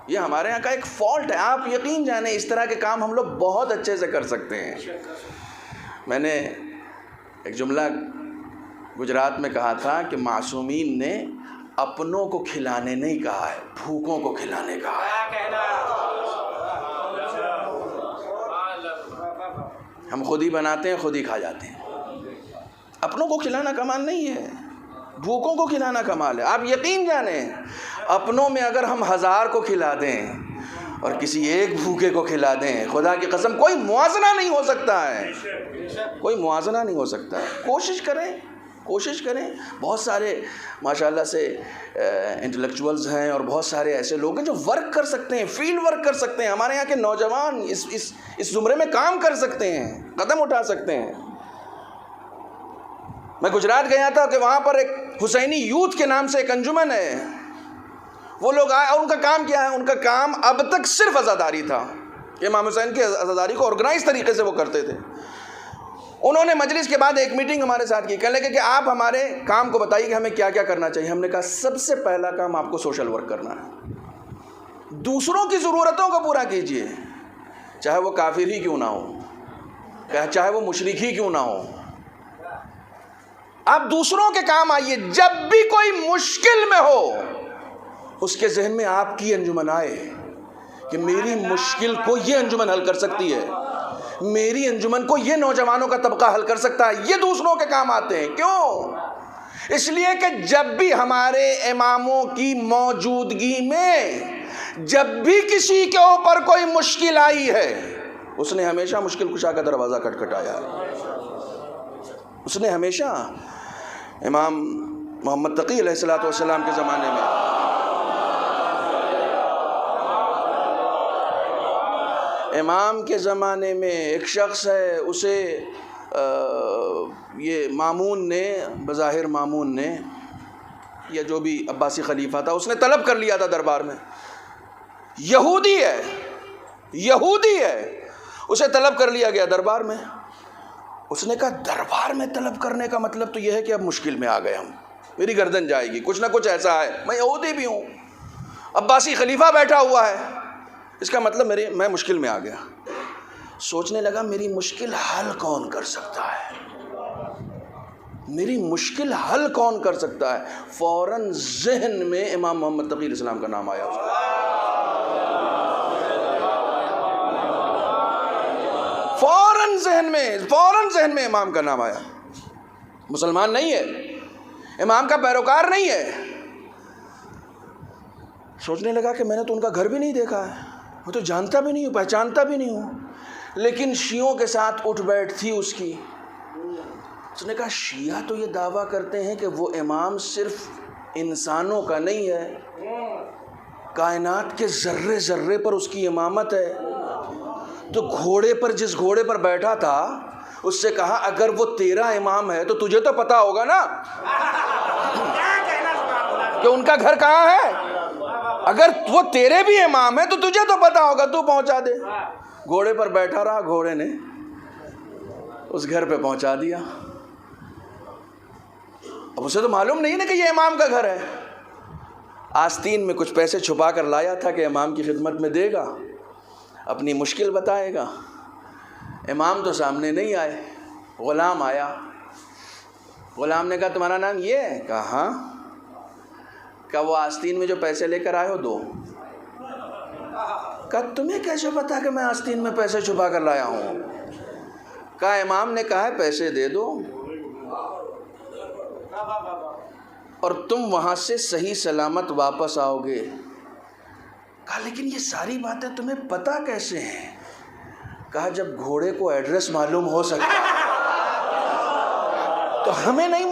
یہ ہمارے یہاں کا ایک فالٹ ہے۔ آپ یقین جانیں اس طرح کے کام ہم لوگ بہت اچھے سے کر سکتے ہیں۔ میں نے ایک جملہ گجرات میں کہا تھا کہ معصومین نے اپنوں کو کھلانے نہیں کہا ہے، بھوکوں کو کھلانے کہا ہے۔ ہم خود ہی بناتے ہیں، خود ہی کھا جاتے ہیں۔ اپنوں کو کھلانا کمال نہیں ہے، بھوکوں کو کھلانا کمال ہے۔ آپ یقین جانیں اپنوں میں اگر ہم 1000 کو کھلا دیں اور کسی ایک بھوکے کو کھلا دیں، خدا کی قسم کوئی موازنہ نہیں ہو سکتا ہے، کوئی موازنہ نہیں ہو سکتا ہے۔ کوشش کریں۔ بہت سارے ماشاءاللہ سے انٹلیکچوئلز ہیں اور بہت سارے ایسے لوگ ہیں جو ورک کر سکتے ہیں، فیلڈ ورک کر سکتے ہیں۔ ہمارے یہاں کے نوجوان اس زمرے میں کام کر سکتے ہیں، قدم اٹھا سکتے ہیں۔ میں گجرات گیا تھا کہ وہاں پر ایک حسینی یوتھ کے نام سے ایک انجمن ہے، وہ لوگ آئے اور ان کا کام کیا ہے؟ ان کا کام اب تک صرف عزاداری تھا، امام حسین کی عزاداری کو آرگنائز طریقے سے وہ کرتے تھے۔ انہوں نے مجلس کے بعد ایک میٹنگ ہمارے ساتھ کی، کہنے لگے کہ آپ ہمارے کام کو بتائیے کہ ہمیں کیا کیا کرنا چاہیے۔ ہم نے کہا سب سے پہلا کام آپ کو سوشل ورک کرنا ہے، دوسروں کی ضرورتوں کو پورا کیجئے، چاہے وہ کافر ہی کیوں نہ ہو، چاہے وہ مشرک ہی کیوں نہ ہو۔ آپ دوسروں کے کام آئیے. جب بھی کوئی مشکل میں ہو اس کے ذہن میں آپ کی انجمن آئے کہ میری مشکل کو یہ انجمن حل کر سکتی ہے, میری انجمن کو یہ نوجوانوں کا طبقہ حل کر سکتا ہے, یہ دوسروں کے کام آتے ہیں. کیوں؟ اس لیے کہ جب بھی ہمارے اماموں کی موجودگی میں جب بھی کسی کے اوپر کوئی مشکل آئی ہے اس نے ہمیشہ مشکل کشا کا دروازہ کھٹکھٹایا. اس نے ہمیشہ امام محمد تقی علیہ السلام کے زمانے میں امام کے زمانے میں ایک شخص ہے, اسے یہ مامون نے, بظاہر مامون نے یا جو بھی عباسی خلیفہ تھا, اس نے طلب کر لیا تھا دربار میں. یہودی ہے, اسے طلب کر لیا گیا دربار میں. اس نے کہا دربار میں طلب کرنے کا مطلب تو یہ ہے کہ اب مشکل میں آ گئے ہم, میری گردن جائے گی, کچھ نہ کچھ ایسا ہے, میں یہودی بھی ہوں, عباسی خلیفہ بیٹھا ہوا ہے, اس کا مطلب میں مشکل میں آ گیا. سوچنے لگا میری مشکل حل کون کر سکتا ہے, میری مشکل حل کون کر سکتا ہے. فوراً ذہن میں امام محمد تقی علیہ السلام کا نام آیا. فوراً ذہن میں امام کا نام آیا. مسلمان نہیں ہے, امام کا پیروکار نہیں ہے. سوچنے لگا کہ میں نے تو ان کا گھر بھی نہیں دیکھا ہے, میں تو جانتا بھی نہیں ہوں, پہچانتا بھی نہیں ہوں, لیکن شیعوں کے ساتھ اٹھ بیٹھ تھی اس کی. اس نے کہا شیعہ تو یہ دعویٰ کرتے ہیں کہ وہ امام صرف انسانوں کا نہیں ہے, کائنات کے ذرے ذرے پر اس کی امامت ہے. تو گھوڑے پر, جس گھوڑے پر بیٹھا تھا, اس سے کہا اگر وہ تیرا امام ہے تو تجھے تو پتا ہوگا نا کہ ان کا گھر کہاں ہے. اگر وہ تیرے بھی امام ہے تو تجھے تو پتا ہوگا, تو پہنچا دے. گھوڑے پر بیٹھا رہا, گھوڑے نے اس گھر پہ پہنچا دیا. اب اسے تو معلوم نہیں نا کہ یہ امام کا گھر ہے. آستین میں کچھ پیسے چھپا کر لایا تھا کہ امام کی خدمت میں دے گا, اپنی مشکل بتائے گا. امام تو سامنے نہیں آئے, غلام آیا. غلام نے کہا تمہارا نام یہ ہے؟ کہا ہاں. کہا وہ آستین میں جو پیسے لے کر آئے ہو دو. کہا تمہیں کیسے پتا کہ میں آستین میں پیسے چھپا کر لایا ہوں؟ کہا امام نے کہا ہے پیسے دے دو اور تم وہاں سے صحیح سلامت واپس آؤ گے. کہا لیکن یہ ساری باتیں تمہیں پتہ کیسے ہیں؟ کہا جب گھوڑے کو ایڈریس معلوم ہو سکتا تو ہمیں نہیں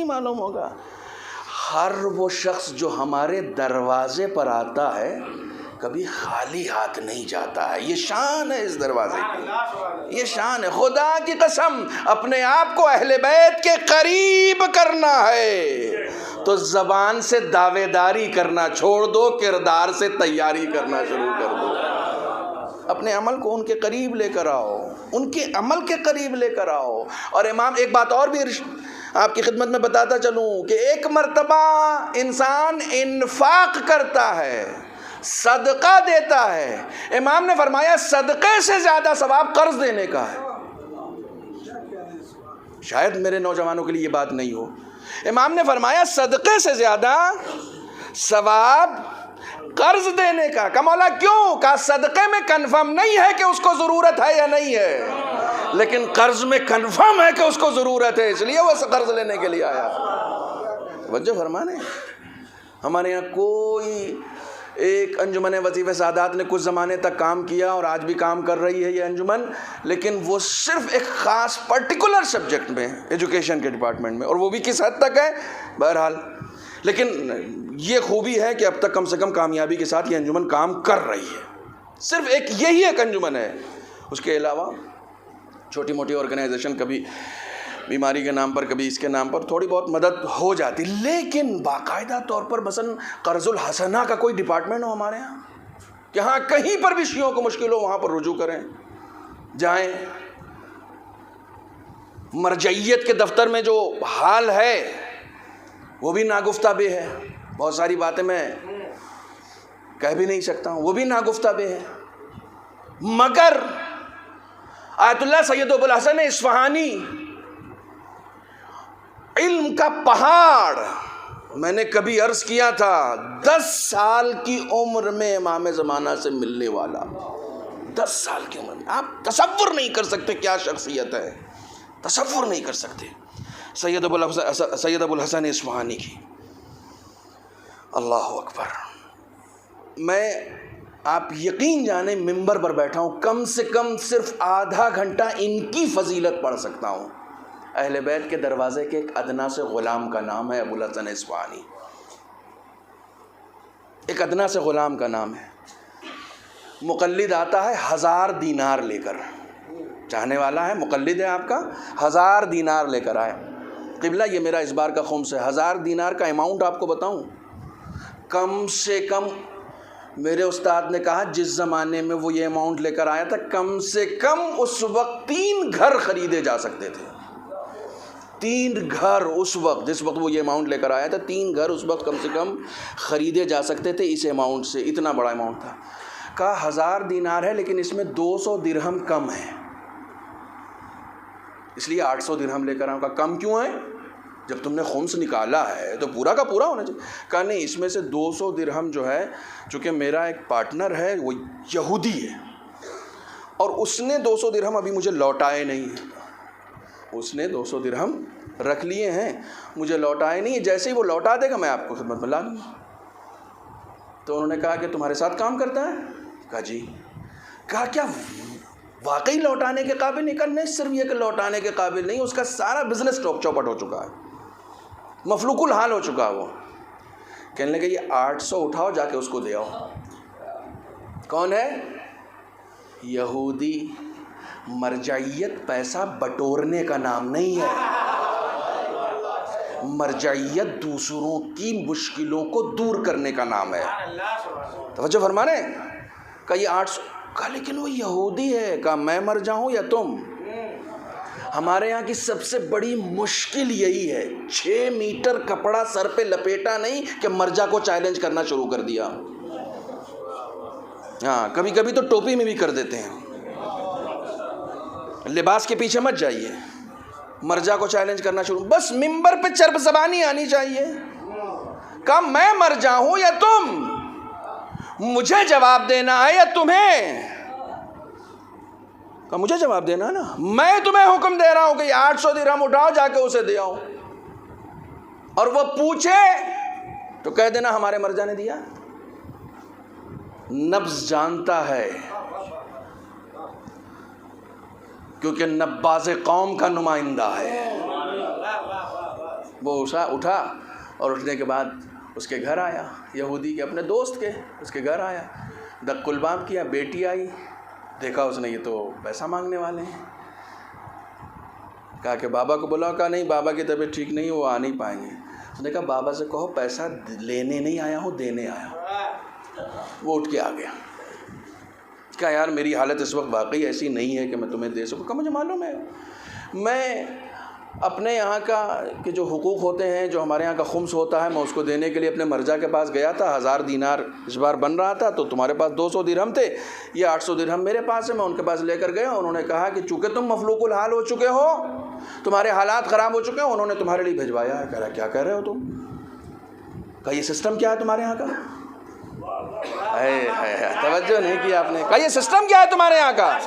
معلوم ہوگا. ہر وہ شخص جو ہمارے دروازے پر آتا ہے کبھی خالی ہاتھ نہیں جاتا ہے. یہ شان ہے اس دروازے کی, یہ شان ہے. خدا کی قسم اپنے آپ کو اہل بیت کے قریب کرنا ہے تو زبان سے دعوے داری کرنا چھوڑ دو, کردار سے تیاری کرنا شروع کر دو. اپنے عمل کو ان کے قریب لے کر آؤ, ان کے عمل کے قریب لے کر آؤ. اور امام ایک بات اور بھی آپ کی خدمت میں بتاتا چلوں کہ ایک مرتبہ انسان انفاق کرتا ہے, صدقہ دیتا ہے. امام نے فرمایا صدقے سے زیادہ ثواب قرض دینے کا ہے. شاید میرے نوجوانوں کے لیے یہ بات نہیں ہو. امام نے فرمایا صدقے سے زیادہ ثواب قرض دینے کا. کہ مولا کیوں؟ کہا صدقے میں کنفرم نہیں ہے کہ اس کو ضرورت ہے یا نہیں ہے, لیکن قرض میں کنفرم ہے کہ اس کو ضرورت ہے, اس لیے وہ قرض لینے کے لیے آیا. توجہ فرمانے. ہمارے یہاں کوئی ایک انجمن وظیفہ سعادات نے کچھ زمانے تک کام کیا اور آج بھی کام کر رہی ہے یہ انجمن, لیکن وہ صرف ایک خاص پرٹیکولر سبجیکٹ میں, ایجوکیشن کے ڈپارٹمنٹ میں, اور وہ بھی کس حد تک ہے بہرحال. لیکن یہ خوبی ہے کہ اب تک کم سے کم کامیابی کے ساتھ یہ انجمن کام کر رہی ہے. صرف یہی ایک انجمن ہے. اس کے علاوہ چھوٹی موٹی آرگنائزیشن کبھی بیماری کے نام پر, کبھی اس کے نام پر تھوڑی بہت مدد ہو جاتی, لیکن باقاعدہ طور پر مثلا قرض الحسنہ کا کوئی ڈپارٹمنٹ ہو ہمارے یہاں کہ ہاں کہیں پر بھی شیعوں کو مشکل ہو وہاں پر رجوع کریں, جائیں. مرجعیت کے دفتر میں جو حال ہے وہ بھی ناگفتہ بے ہے. بہت ساری باتیں میں کہہ بھی نہیں سکتا ہوں, وہ بھی ناگفتہ بے ہے. مگر آیت اللہ سید ابوالحسن اصفہانی علم کا پہاڑ. میں نے کبھی عرض کیا تھا 10 سال کی عمر میں امام زمانہ سے ملنے والا. 10 سال کی عمر میں آپ تصور نہیں کر سکتے کیا شخصیت ہے, تصور نہیں کر سکتے. سید ابو الحسن اصفہانی کی, اللہ اکبر. میں آپ یقین جانیں ممبر پر بیٹھا ہوں, کم سے کم صرف آدھا گھنٹہ ان کی فضیلت پڑھ سکتا ہوں. اہل بیت کے دروازے کے ایک ادنا سے غلام کا نام ہے ابو الحسن اصفہانی. ایک ادنا سے غلام کا نام ہے. مقلد آتا ہے 1000 دینار لے کر, چاہنے والا ہے مقلد ہے آپ کا, 1000 دینار لے کر آیا. قبلہ یہ میرا اس بار کا خمس ہے. 1000 دینار کا اماؤنٹ آپ کو بتاؤں, کم سے کم میرے استاد نے کہا جس زمانے میں وہ یہ اماؤنٹ لے کر آیا تھا, کم سے کم اس وقت 3 گھر خریدے جا سکتے تھے. 3 گھر اس وقت, جس وقت وہ یہ اماؤنٹ لے کر آیا تھا, 3 گھر اس وقت کم سے کم خریدے جا سکتے تھے اس اماؤنٹ سے. اتنا بڑا اماؤنٹ تھا. کہا 1000 دینار ہے لیکن اس میں 200 درہم کم ہے, اس لیے 800 درہم لے کر آؤں. کہا کم کیوں ہے, جب تم نے خمس نکالا ہے تو پورا کا پورا ہونا چاہیے. کہا نہیں, اس میں سے 200 درہم جو ہے, چونکہ میرا ایک پارٹنر ہے وہ یہودی ہے اور اس نے 200 درہم ابھی مجھے لوٹائے نہیں ہیں. اس نے 200 درہم رکھ لیے ہیں, مجھے لوٹائے نہیں ہیں. جیسے ہی وہ لوٹا دے گا میں آپ کو خدمت میں لا دوں گا. تو انہوں نے کہا کہ تمہارے ساتھ کام کرتا ہے؟ کہا جی. کہا کیا واقعی لوٹانے کے قابل نہیں؟ کہا نہیں, صرف یہ کہ لوٹانے کے قابل نہیں, اس کا سارا بزنس چوپٹ ہو چکا ہے, مفلوق الحال ہو چکا ہے وہ. کہنے لگے یہ 800 اٹھاؤ, جا کے اس کو دے آؤ. کون ہے؟ یہودی. مرجعیت پیسہ بٹورنے کا نام نہیں ہے, مرجعیت دوسروں کی مشکلوں کو دور کرنے کا نام ہے. توجہ فرما رہے ہیں. کہا یہ 800. کہا لیکن وہ یہودی ہے. کہا میں مر جاؤں یا تم؟ ہمارے یہاں کی سب سے بڑی مشکل یہی ہے, 6 میٹر کپڑا سر پہ لپیٹا نہیں کہ مرجع کو چیلنج کرنا شروع کر دیا. ہاں, کبھی کبھی تو ٹوپی میں بھی کر دیتے ہیں. لباس کے پیچھے مت جائیے, مرجع کو چیلنج کرنا شروع. بس ممبر پہ چرب زبانی آنی چاہیے. کہا میں مر جاؤں یا تم, مجھے جواب دینا ہے یا تمہیں؟ کہا مجھے جواب دینا نا, میں تمہیں حکم دے رہا ہوں کہ یہ 800 درہم اٹھاؤ, جا کے اسے دے آؤ, اور وہ پوچھے تو کہہ دینا ہمارے مرجع نے دیا. نبض جانتا ہے کیونکہ نباز قوم کا نمائندہ ہے. وہ اٹھا اور اٹھنے کے بعد اس کے گھر آیا, یہودی کے, اپنے دوست کے, اس کے گھر آیا, دق الباب کیا. بیٹی آئی, دیکھا اس نے یہ تو پیسہ مانگنے والے ہیں. کہا کہ بابا کو بلاؤ. کہا نہیں, بابا کی طبیعت ٹھیک نہیں, وہ آ نہیں پائیں گے. اس نے کہا بابا سے کہو پیسہ لینے نہیں آیا ہوں, دینے آیا ہوں. وہ اٹھ کے آ گیا. کہا یار میری حالت اس وقت واقعی ایسی نہیں ہے کہ میں تمہیں دے سکوں. کہا مجھے معلوم ہے, میں اپنے یہاں کا کہ جو حقوق ہوتے ہیں, جو ہمارے یہاں کا خمس ہوتا ہے, میں اس کو دینے کے لیے اپنے مرجع کے پاس گیا تھا. 1000 دینار اس بار بن رہا تھا, تو تمہارے پاس 200 درہم تھے, یہ 800 درہم میرے پاس ہے. میں ان کے پاس لے کر گیا. انہوں نے کہا کہ چونکہ تم مفلوق الحال ہو چکے ہو, تمہارے حالات خراب ہو چکے ہیں, انہوں نے تمہارے لیے بھجوایا ہے. کہہ رہا کیا کہہ رہے ہو تم؟ کہا یہ سسٹم کیا ہے تمہارے یہاں کا؟ توجہ نہیں کیا آپ نے. کہا یہ سسٹم کیا ہے تمہارے یہاں کا؟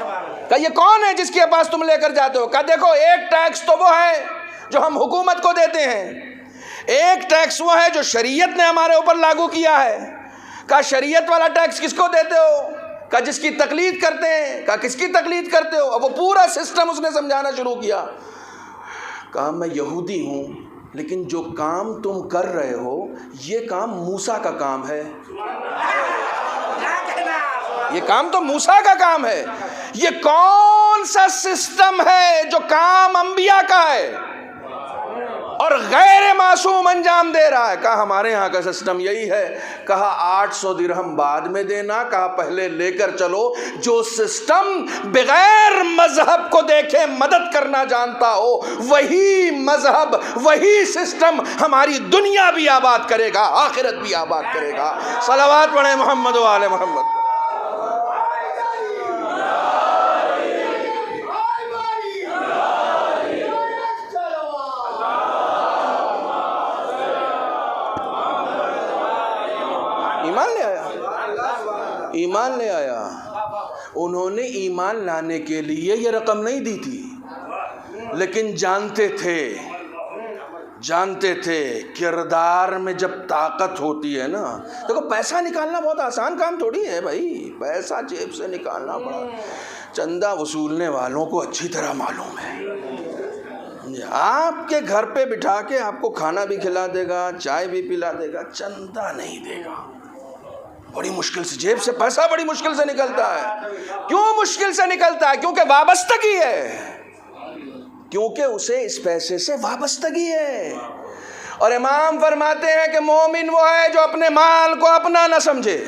کہا یہ کون ہے جس کے پاس تم لے کر جاتے ہو؟ کہا دیکھو, ایک ٹیکس تو وہ ہے جو ہم حکومت کو دیتے ہیں, ایک ٹیکس وہ ہے جو شریعت نے ہمارے اوپر لاگو کیا ہے. کہا شریعت والا ٹیکس کس کو دیتے ہو؟ کہا جس کی تقلید کرتے ہیں. کہا کس کی تقلید کرتے ہو؟ اب وہ پورا سسٹم اس نے سمجھانا شروع کیا. کہا میں یہودی ہوں, لیکن جو کام تم کر رہے ہو یہ کام موسیٰ کا کام ہے. یہ کام تو موسیٰ کا کام ہے. یہ کون سا سسٹم ہے جو کام انبیاء کا ہے اور غیر معصوم انجام دے رہا ہے؟ کہا ہمارے یہاں کا سسٹم یہی ہے. کہا 800 درہم بعد میں دینا. کہا پہلے لے کر چلو. جو سسٹم بغیر مذہب کو دیکھے مدد کرنا جانتا ہو, وہی مذہب, وہی سسٹم ہماری دنیا بھی آباد کرے گا, آخرت بھی آباد کرے گا. صلوات پڑھیں محمد و آل محمد. ایمان لے آیا، ایمان لے آیا۔ انہوں نے ایمان لانے کے لیے یہ رقم نہیں دی تھی، لیکن جانتے تھے کردار میں جب طاقت ہوتی ہے نا، دیکھو پیسہ نکالنا بہت آسان کام تھوڑی ہے بھائی، پیسہ جیب سے نکالنا پڑا، چندہ وصولنے والوں کو اچھی طرح معلوم ہے۔ آپ کے گھر پہ بٹھا کے آپ کو کھانا بھی کھلا دے گا، چائے بھی پلا دے گا، چندہ نہیں دے گا۔ بڑی مشکل سے جیب سے پیسہ بڑی مشکل سے نکلتا ہے۔ کیوں مشکل سے نکلتا ہے؟ کیونکہ وابستگی ہے، کیونکہ اسے اس پیسے سے وابستگی ہے۔ اور امام فرماتے ہیں کہ مومن وہ ہے جو اپنے مال کو اپنا نہ سمجھے۔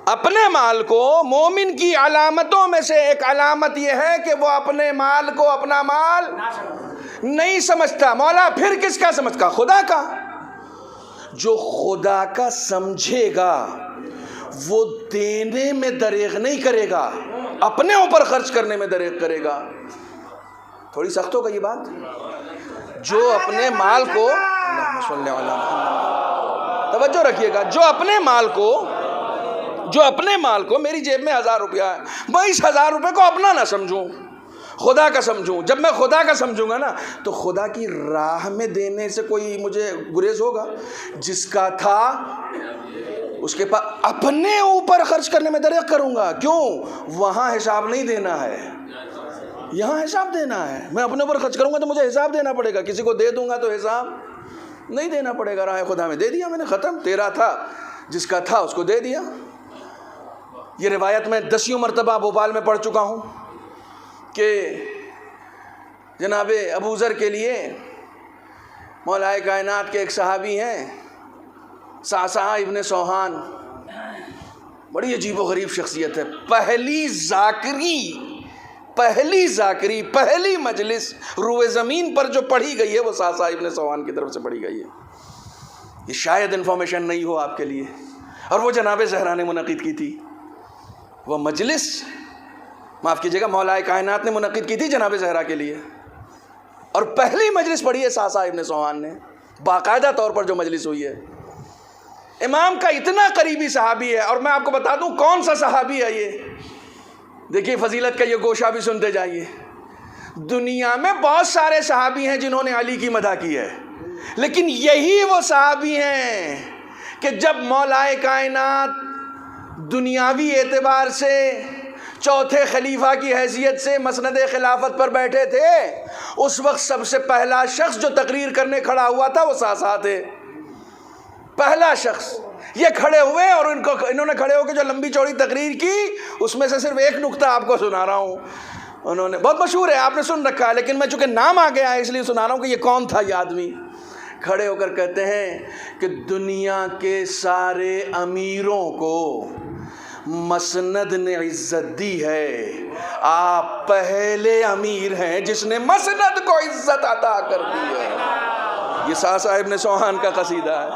اپنے مال کو، مومن کی علامتوں میں سے ایک علامت یہ ہے کہ وہ اپنے مال کو اپنا مال نہیں سمجھتا۔ مولا پھر کس کا سمجھتا؟ خدا کا۔ جو خدا کا سمجھے گا وہ دینے میں دریغ نہیں کرے گا، اپنے اوپر خرچ کرنے میں دریغ کرے گا۔ تھوڑی سخت ہوگا یہ بات۔ جو اپنے مال کو، اللہم صلی علی محمد، توجہ رکھیے گا، جو اپنے مال کو، میری جیب میں 1000 روپیہ ہے، میں اس 1000 روپے کو اپنا نہ سمجھوں، خدا کا سمجھوں۔ جب میں خدا کا سمجھوں گا نا تو خدا کی راہ میں دینے سے کوئی مجھے گریز ہوگا؟ جس کا تھا اس کے پاس اپنے اوپر خرچ کرنے میں دریغ کروں گا۔ کیوں؟ وہاں حساب نہیں دینا ہے، یہاں حساب دینا ہے۔ میں اپنے اوپر خرچ کروں گا تو مجھے حساب دینا پڑے گا، کسی کو دے دوں گا تو حساب نہیں دینا پڑے گا۔ راہ خدا میں دے دیا میں نے، ختم، تیرا تھا، جس کا تھا اس کو دے دیا۔ یہ روایت میں 10 مرتبہ بھوپال میں پڑھ چکا ہوں کہ جناب ابو ذر کے لیے مولا کائنات کے ایک صحابی ہیں صعصعہ ابن سوحان، بڑی عجیب و غریب شخصیت ہے۔ پہلی مجلس روئے زمین پر جو پڑھی گئی ہے وہ صعصعہ ابن سوحان کی طرف سے پڑھی گئی ہے۔ یہ شاید انفارمیشن نہیں ہو آپ کے لیے، اور وہ جناب زہرا نے منعقد کی تھی وہ مجلس، معاف کیجیے گا، مولا کائنات نے منعقد کی تھی جناب زہرا کے لیے، اور پہلی مجلس پڑھی ہے صعصعہ ابن سوحان نے، باقاعدہ طور پر جو مجلس ہوئی ہے۔ امام کا اتنا قریبی صحابی ہے، اور میں آپ کو بتا دوں کون سا صحابی ہے یہ، دیکھیے فضیلت کا یہ گوشہ بھی سنتے جائیے۔ دنیا میں بہت سارے صحابی ہیں جنہوں نے علی کی مدح کی ہے، لیکن یہی وہ صحابی ہیں کہ جب مولا کائنات دنیاوی اعتبار سے چوتھے خلیفہ کی حیثیت سے مسند خلافت پر بیٹھے تھے، اس وقت سب سے پہلا شخص جو تقریر کرنے کھڑا ہوا تھا وہ صعصعہ تھے، پہلا شخص۔ یہ کھڑے ہوئے اور انہوں نے کھڑے ہو کے جو لمبی چوڑی تقریر کی، اس میں سے صرف ایک نقطہ آپ کو سنا رہا ہوں۔ انہوں نے، بہت مشہور ہے، آپ نے سن رکھا ہے، لیکن میں چونکہ نام آ گیا ہے اس لیے سنا رہا ہوں کہ یہ کون تھا یہ آدمی۔ کھڑے ہو کر کہتے ہیں کہ دنیا کے سارے امیروں کو مسند نے عزت دی ہے، آپ پہلے امیر ہیں جس نے مسند کو عزت عطا کر دی ہے۔ یہ صعصعہ ابن سوحان کا قصیدہ ہے۔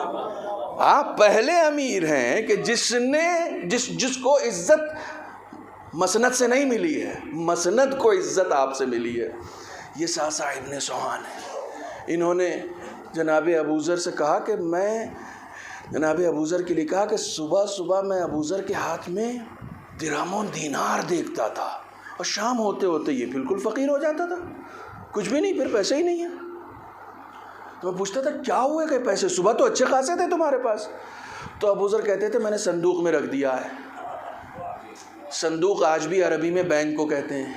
آپ پہلے امیر ہیں کہ جس کو عزت مسند سے نہیں ملی ہے، مسند کو عزت آپ سے ملی ہے۔ یہ صعصعہ ابن سوحان ہے۔ انہوں نے جناب ابو ذر سے کہا کہ میں جناب ابو ذر کے لیے کہا کہ صبح صبح میں ابو ذر کے ہاتھ میں درہم و دینار دیکھتا تھا، اور شام ہوتے ہوتے یہ بالکل فقیر ہو جاتا تھا، کچھ بھی نہیں، پھر پیسے ہی نہیں ہیں۔ تو میں پوچھتا تھا کیا ہوئے کہ پیسے صبح تو اچھے خاصے تھے تمہارے پاس؟ تو ابو ذر کہتے تھے میں نے صندوق میں رکھ دیا ہے۔ صندوق آج بھی عربی میں بینک کو کہتے ہیں۔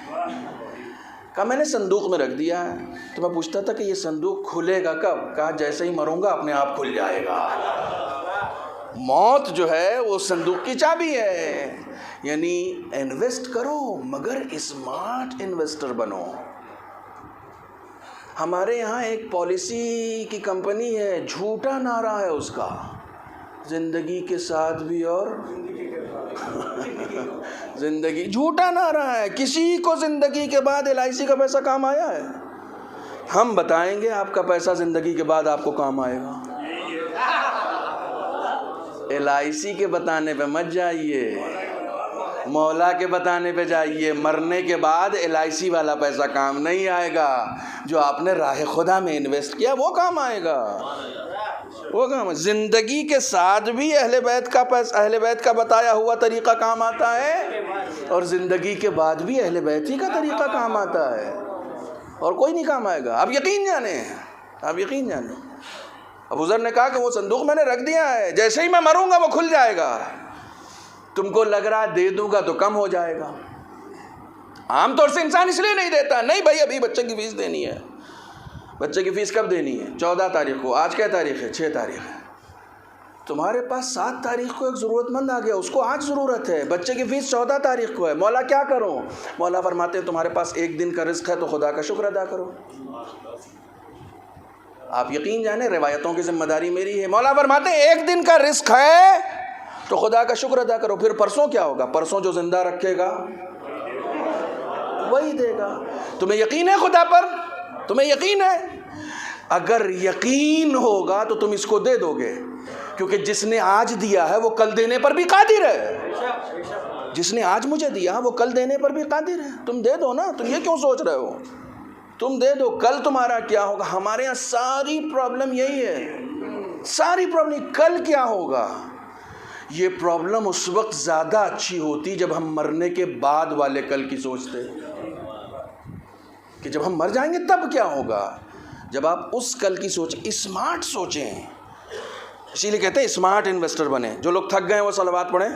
کہا میں نے صندوق میں رکھ دیا ہے۔ تو میں پوچھتا تھا کہ یہ صندوق کھلے گا کب؟ کہا جیسے ہی مروں گا اپنے آپ کھل جائے گا۔ موت جو ہے وہ صندوق کی چابی ہے۔ یعنی انویسٹ کرو مگر اسمارٹ انویسٹر بنو۔ ہمارے یہاں ایک پالیسی کی کمپنی ہے، جھوٹا نعرہ ہے اس کا، زندگی کے ساتھ بھی اور زندگی، جھوٹا نعرہ ہے۔ کسی کو زندگی کے بعد LIC کا پیسہ کام آیا ہے؟ ہم بتائیں گے آپ کا پیسہ زندگی کے بعد آپ کو کام آئے گا۔ LIC کے بتانے پہ مت جائیے، مولا کے بتانے پہ جائیے۔ مرنے کے بعد LIC والا پیسہ کام نہیں آئے گا، جو آپ نے راہ خدا میں انویسٹ کیا وہ کام آئے گا۔ وہ کام زندگی کے ساتھ بھی اہل بیت کا بتایا ہوا طریقہ کام آتا ہے، اور زندگی کے بعد بھی اہل بیت ہی کا طریقہ کام آتا ہے، اور کوئی نہیں کام آئے گا۔ آپ یقین جانیں، آپ یقین جانیں۔ ابو ذر نے کہا کہ وہ صندوق میں نے رکھ دیا ہے، جیسے ہی میں مروں گا وہ کھل جائے گا، تم کو لگ رہا ہے دے دوں گا تو کم ہو جائے گا۔ عام طور سے انسان اس لیے نہیں دیتا، نہیں بھائی ابھی بچے کی فیس دینی ہے۔ بچے کی فیس کب دینی ہے؟ 14 تاریخ کو۔ آج کیا تاریخ ہے؟ 6 تاریخ ہے۔ تمہارے پاس 7 تاریخ کو ایک ضرورت مند آ گیا، اس کو آج ضرورت ہے، بچے کی فیس 14 تاریخ کو ہے، مولا کیا کروں؟ مولا فرماتے ہیں تمہارے پاس 1 دن کا رزق ہے تو خدا کا شکر ادا کرو۔ آپ یقین جانیں، روایتوں کی ذمہ داری میری ہے۔ مولا فرماتے ہیں 1 دن کا رزق ہے تو خدا کا شکر ادا کرو، پھر پرسوں کیا ہوگا؟ پرسوں جو زندہ رکھے گا وہی دے گا۔ تمہیں یقین ہے خدا پر؟ تمہیں یقین ہے؟ اگر یقین ہوگا تو تم اس کو دے دو گے، کیونکہ جس نے آج دیا ہے وہ کل دینے پر بھی قادر ہے۔ جس نے آج مجھے دیا وہ کل دینے پر بھی قادر ہے۔ تم دے دو نا، تم یہ کیوں سوچ رہے ہو؟ تم دے دو، کل تمہارا کیا ہوگا؟ ہمارے یہاں ساری پرابلم یہی ہے، ساری پرابلم کل کیا ہوگا۔ یہ پرابلم اس وقت زیادہ اچھی ہوتی جب ہم مرنے کے بعد والے کل کی سوچتے، کہ جب ہم مر جائیں گے تب کیا ہوگا۔ جب آپ اس کل کی اسمارٹ سوچیں، اسی لیے کہتے ہیں اسمارٹ انویسٹر بنیں۔ جو لوگ تھک گئے ہیں وہ صلوات پڑھیں۔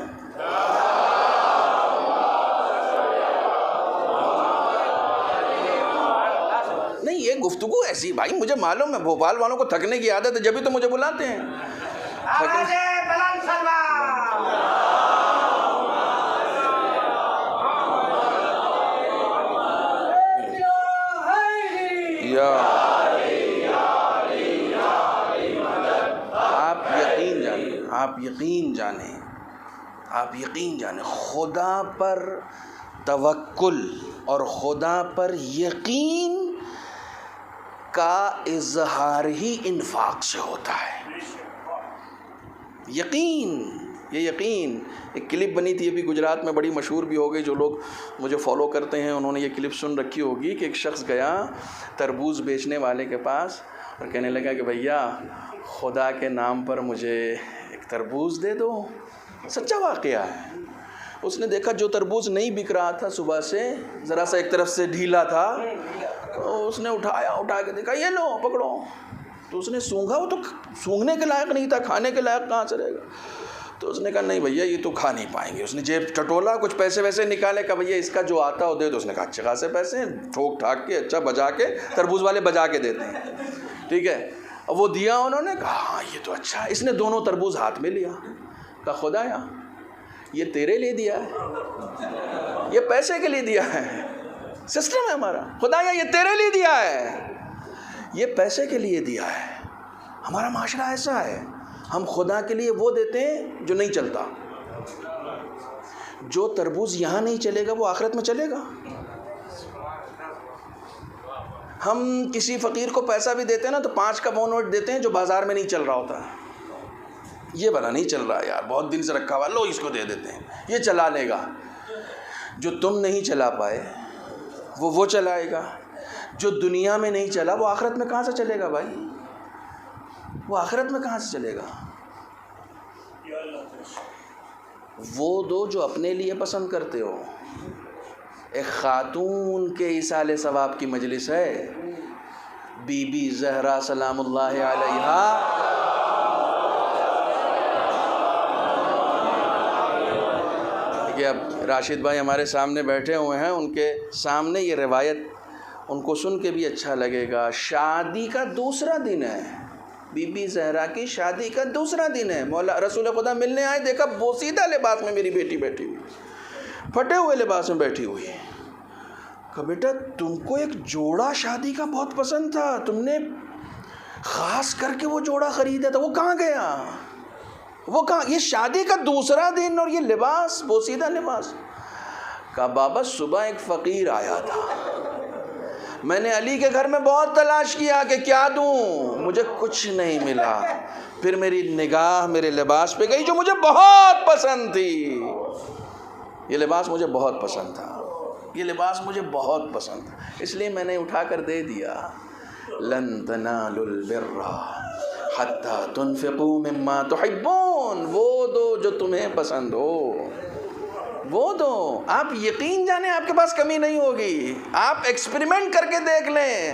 نہیں یہ گفتگو ایسی بھائی، مجھے معلوم ہے بھوپال والوں کو تھکنے کی عادت ہے، جبھی تو مجھے بلاتے ہیں۔ آپ یقین جانیں خدا پر توکل اور خدا پر یقین کا اظہار ہی انفاق سے ہوتا ہے۔ یقین، یہ یقین ایک کلپ بنی تھی ابھی گجرات میں، بڑی مشہور بھی ہو گئی، جو لوگ مجھے فالو کرتے ہیں انہوں نے یہ کلپ سن رکھی ہوگی، کہ ایک شخص گیا تربوز بیچنے والے کے پاس اور کہنے لگا کہ بھیا خدا کے نام پر مجھے ایک تربوز دے دو۔ سچا واقعہ ہے۔ اس نے دیکھا جو تربوز نہیں بک رہا تھا صبح سے، ذرا سا ایک طرف سے ڈھیلا تھا، اس نے اٹھا کے دیکھا، یہ لو پکڑو۔ تو اس نے سونگھا، وہ تو سونگھنے کے لائق نہیں تھا، کھانے کے لائق کہاں سے رہے گا۔ تو اس نے کہا نہیں بھیا یہ تو کھا نہیں پائیں گے۔ اس نے جیب ٹٹولا، کچھ پیسے ویسے نکالے، کہا بھیا اس کا جو آتا ہو دے دو۔ اس نے کہا اچھے خاصے پیسے ہیں، ٹھوک ٹھاک کے اچھا بجا کے، تربوز والے بجا کے دیتے ہیں، ٹھیک ہے۔ اب وہ دیا انہوں نے، کہا ہاں یہ تو اچھا ہے۔ اس نے دونوں تربوز ہاتھ میں لیا، کہا خدایا یہ تیرے لیے دیا ہے، یہ پیسے کے لیے دیا ہے، سسٹم ہے ہمارا۔ خدایا یہ تیرے لیے دیا ہے، یہ پیسے کے لیے دیا ہے۔ ہمارا معاشرہ ایسا ہے، ہم خدا کے لیے وہ دیتے ہیں جو نہیں چلتا۔ جو تربوز یہاں نہیں چلے گا وہ آخرت میں چلے گا۔ ہم کسی فقیر کو پیسہ بھی دیتے ہیں نا تو 5 کا وہ نوٹ دیتے ہیں جو بازار میں نہیں چل رہا ہوتا، یہ بنا نہیں چل رہا یار، بہت دن سے رکھا ہوا، لو اس کو دے دیتے ہیں، یہ چلا لے گا۔ جو تم نہیں چلا پائے وہ چلائے گا۔ جو دنیا میں نہیں چلا وہ آخرت میں کہاں سے چلے گا بھائی؟ وہ آخرت میں کہاں سے چلے گا؟ وہ دو جو اپنے لیے پسند کرتے ہو۔ ایک خاتون کے ایصال ثواب کی مجلس ہے، بی بی زہرا سلام اللہ علیہا، کہ اب راشد بھائی ہمارے سامنے بیٹھے ہوئے ہیں، ان کے سامنے یہ روایت ان کو سن کے بھی اچھا لگے گا۔ شادی کا دوسرا دن ہے، بی بی زہرا کی شادی کا دوسرا دن ہے۔ مولا رسول خدا ملنے آئے، دیکھا بوسیدہ لباس میں میری بیٹی بیٹھی ہوئی، پھٹے ہوئے لباس میں بیٹھی ہوئی ہے۔ کہا بیٹا تم کو ایک جوڑا شادی کا بہت پسند تھا، تم نے خاص کر کے وہ جوڑا خریدا تھا، وہ کہاں گیا؟ وہ کہاں؟ یہ شادی کا دوسرا دن اور یہ لباس، بوسیدہ لباس۔ کہا بابا صبح ایک فقیر آیا تھا، میں نے علی کے گھر میں بہت تلاش کیا کہ کیا دوں، مجھے کچھ نہیں ملا، پھر میری نگاہ میرے لباس پہ گئی جو مجھے بہت پسند تھی، یہ لباس مجھے بہت پسند تھا، یہ لباس مجھے بہت پسند تھا، اس لیے میں نے اٹھا کر دے دیا۔ لن تنالوا البر حتی تنفقوا مما تحبون، وہ دو جو تمہیں پسند ہو، وہ دو۔ آپ یقین جانیں آپ کے پاس کمی نہیں ہوگی، آپ ایکسپیریمنٹ کر کے دیکھ لیں۔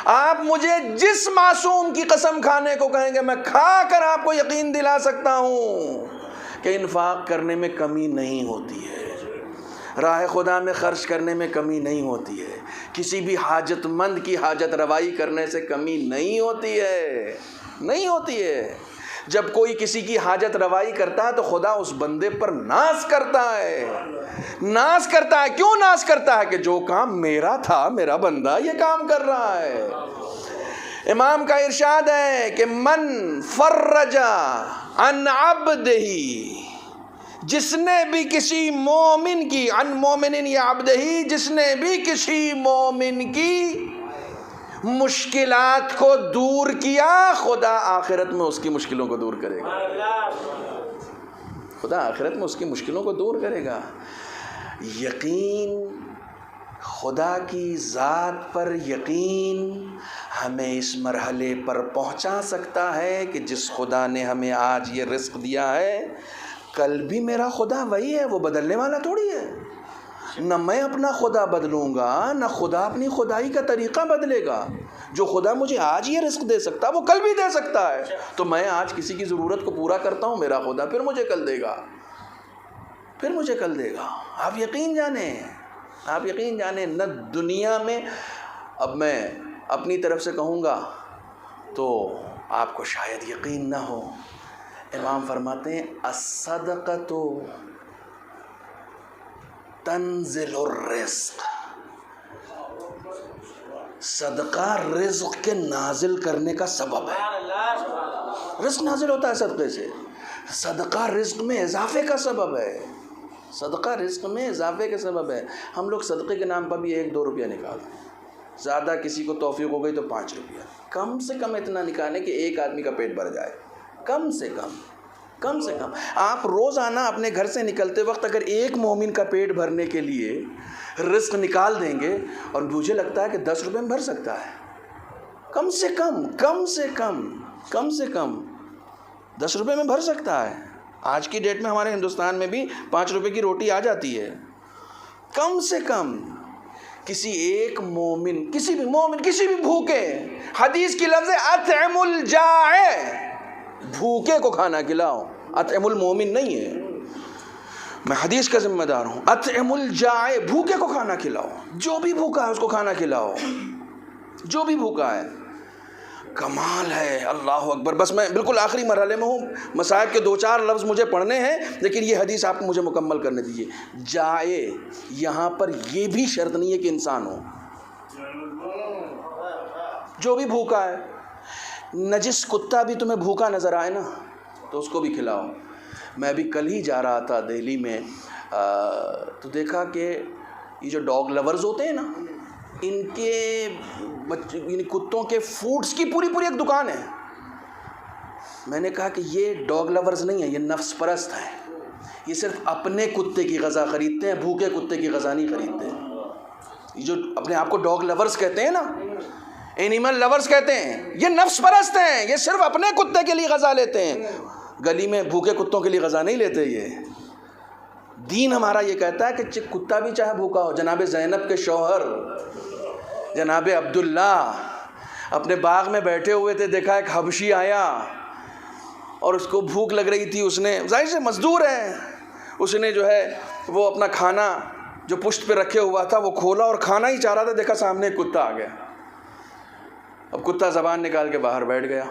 آپ مجھے جس معصوم کی قسم کھانے کو کہیں گے میں کھا کر آپ کو یقین دلا سکتا ہوں کہ انفاق کرنے میں کمی نہیں ہوتی ہے، راہ خدا میں خرچ کرنے میں کمی نہیں ہوتی ہے، کسی بھی حاجت مند کی حاجت روائی کرنے سے کمی نہیں ہوتی ہے، نہیں ہوتی ہے۔ جب کوئی کسی کی حاجت روائی کرتا ہے تو خدا اس بندے پر ناز کرتا ہے، ناز کرتا ہے۔ کیوں ناز کرتا ہے؟ کہ جو کام میرا تھا، میرا بندہ یہ کام کر رہا ہے۔ امام کا ارشاد ہے کہ من فرج عن عبدہ، جس نے بھی کسی مومن کی، عن مومن یا عبدہ، جس نے بھی کسی مومن کی مشکلات کو دور کیا، خدا آخرت میں اس کی مشکلوں کو دور کرے گا، خدا آخرت میں اس کی مشکلوں کو دور کرے گا۔ یقین، خدا کی ذات پر یقین ہمیں اس مرحلے پر پہنچا سکتا ہے کہ جس خدا نے ہمیں آج یہ رزق دیا ہے، کل بھی میرا خدا وہی ہے، وہ بدلنے والا تھوڑی ہے۔ نہ میں اپنا خدا بدلوں گا، نہ خدا اپنی خدائی کا طریقہ بدلے گا۔ جو خدا مجھے آج یہ رزق دے سکتا وہ کل بھی دے سکتا ہے۔ تو میں آج کسی کی ضرورت کو پورا کرتا ہوں، میرا خدا پھر مجھے کل دے گا، پھر مجھے کل دے گا۔ آپ یقین جانیں، آپ یقین جانیں، نہ دنیا میں، اب میں اپنی طرف سے کہوں گا تو آپ کو شاید یقین نہ ہو، امام فرماتے ہیں الصدقۃ تنزل الرزق، صدقہ رزق کے نازل کرنے کا سبب ہے۔ رزق نازل ہوتا ہے صدقے سے، صدقہ رزق میں اضافے کا سبب ہے، صدقہ رزق میں اضافے کا سبب ہے۔ ہم لوگ صدقے کے نام پر بھی 1-2 روپیہ نکالتے ہیں، زیادہ کسی کو توفیق ہو گئی تو 5 روپیہ، کم سے کم اتنا نکالیں کہ ایک آدمی کا پیٹ بھر جائے، کم سے کم، کم سے کم۔ آپ روزانہ اپنے گھر سے نکلتے وقت اگر ایک مومن کا پیٹ بھرنے کے لیے رزق نکال دیں گے، اور مجھے لگتا ہے کہ 10 روپے میں بھر سکتا ہے، کم سے کم، کم سے کم، کم سے کم 10 روپے میں بھر سکتا ہے۔ آج کی ڈیٹ میں ہمارے ہندوستان میں بھی 5 روپے کی روٹی آ جاتی ہے، کم سے کم۔ کسی ایک مومن، کسی بھی مومن، کسی بھی بھوکے، حدیث کی لفظ ہے اطعم الجائع، بھوکے کو کھانا کھلاؤ، اطعم المومن نہیں ہے، میں حدیث کا ذمہ دار ہوں۔ اطعم الجائع، بھوکے کو کھانا کھلاؤ، جو بھی بھوکا ہے اس کو کھانا کھلاؤ، جو بھی بھوکا ہے۔ کمال ہے، اللہ اکبر۔ بس میں بالکل آخری مرحلے میں ہوں، مصائب کے 2-4 لفظ مجھے پڑھنے ہیں، لیکن یہ حدیث آپ کو مجھے مکمل کرنے دیجیے۔ جائے، یہاں پر یہ بھی شرط نہیں ہے کہ انسان ہو، جو بھی بھوکا ہے۔ نجس کتا بھی تمہیں بھوکا نظر آئے نا تو اس کو بھی کھلاؤ۔ میں بھی کل ہی جا رہا تھا دہلی میں، تو دیکھا کہ یہ جو ڈاگ لورز ہوتے ہیں نا، ان کے یعنی کتوں کے فوڈز کی پوری ایک دکان ہے۔ میں نے کہا کہ یہ ڈاگ لورز نہیں ہیں، یہ نفس پرست ہیں، یہ صرف اپنے کتے کی غذا خریدتے ہیں، بھوکے کتے کی غذا نہیں خریدتے۔ یہ جو اپنے آپ کو ڈاگ لورز کہتے ہیں نا، اینیمل لورز کہتے ہیں، یہ نفس پرست ہیں، یہ صرف اپنے کتے کے لیے غذا لیتے ہیں، گلی میں بھوکے کتوں کے لیے غذا نہیں لیتے۔ یہ دین ہمارا یہ کہتا ہے کہ کتا بھی چاہے بھوکا ہو۔ جناب زینب کے شوہر جناب عبداللہ اپنے باغ میں بیٹھے ہوئے تھے، دیکھا ایک حبشی آیا اور اس کو بھوک لگ رہی تھی، اس نے ظاہر سے مزدور ہے، اس نے جو ہے وہ اپنا کھانا جو پشت پہ رکھے ہوا تھا وہ کھولا اور کھانا ہی چاہ رہا تھا، دیکھا سامنے ایک کتا آ گیا۔ اب کتا زبان نکال کے باہر بیٹھ گیا،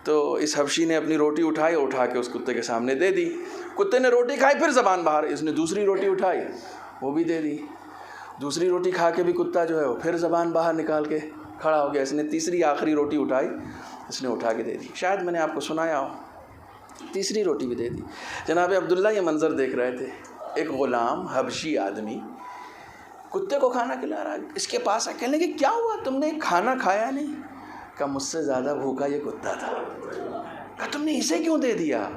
تو اس حبشی نے اپنی روٹی اٹھائی، اٹھا کے اس کتے کے سامنے دے دی۔ کتے نے روٹی کھائی، پھر زبان باہر، اس نے دوسری روٹی اٹھائی، وہ بھی دے دی۔ دوسری روٹی کھا کے بھی کتا جو ہے وہ پھر زبان باہر نکال کے کھڑا ہو گیا۔ اس نے تیسری آخری روٹی اٹھائی، اس نے اٹھا کے دے دی، شاید میں نے آپ کو سنایا ہو، تیسری روٹی بھی دے دی۔ جناب عبداللہ یہ منظر دیکھ رہے تھے، ایک غلام حبشی آدمی کتے کو کھانا کھلا رہا ہے، اس کے پاس آ کہنے کہ کیا ہوا، تم نے کھانا کھایا نہیں؟ کہا مجھ سے زیادہ بھوکا یہ کتا تھا۔ کہا تم نے اسے کیوں دے دیا؟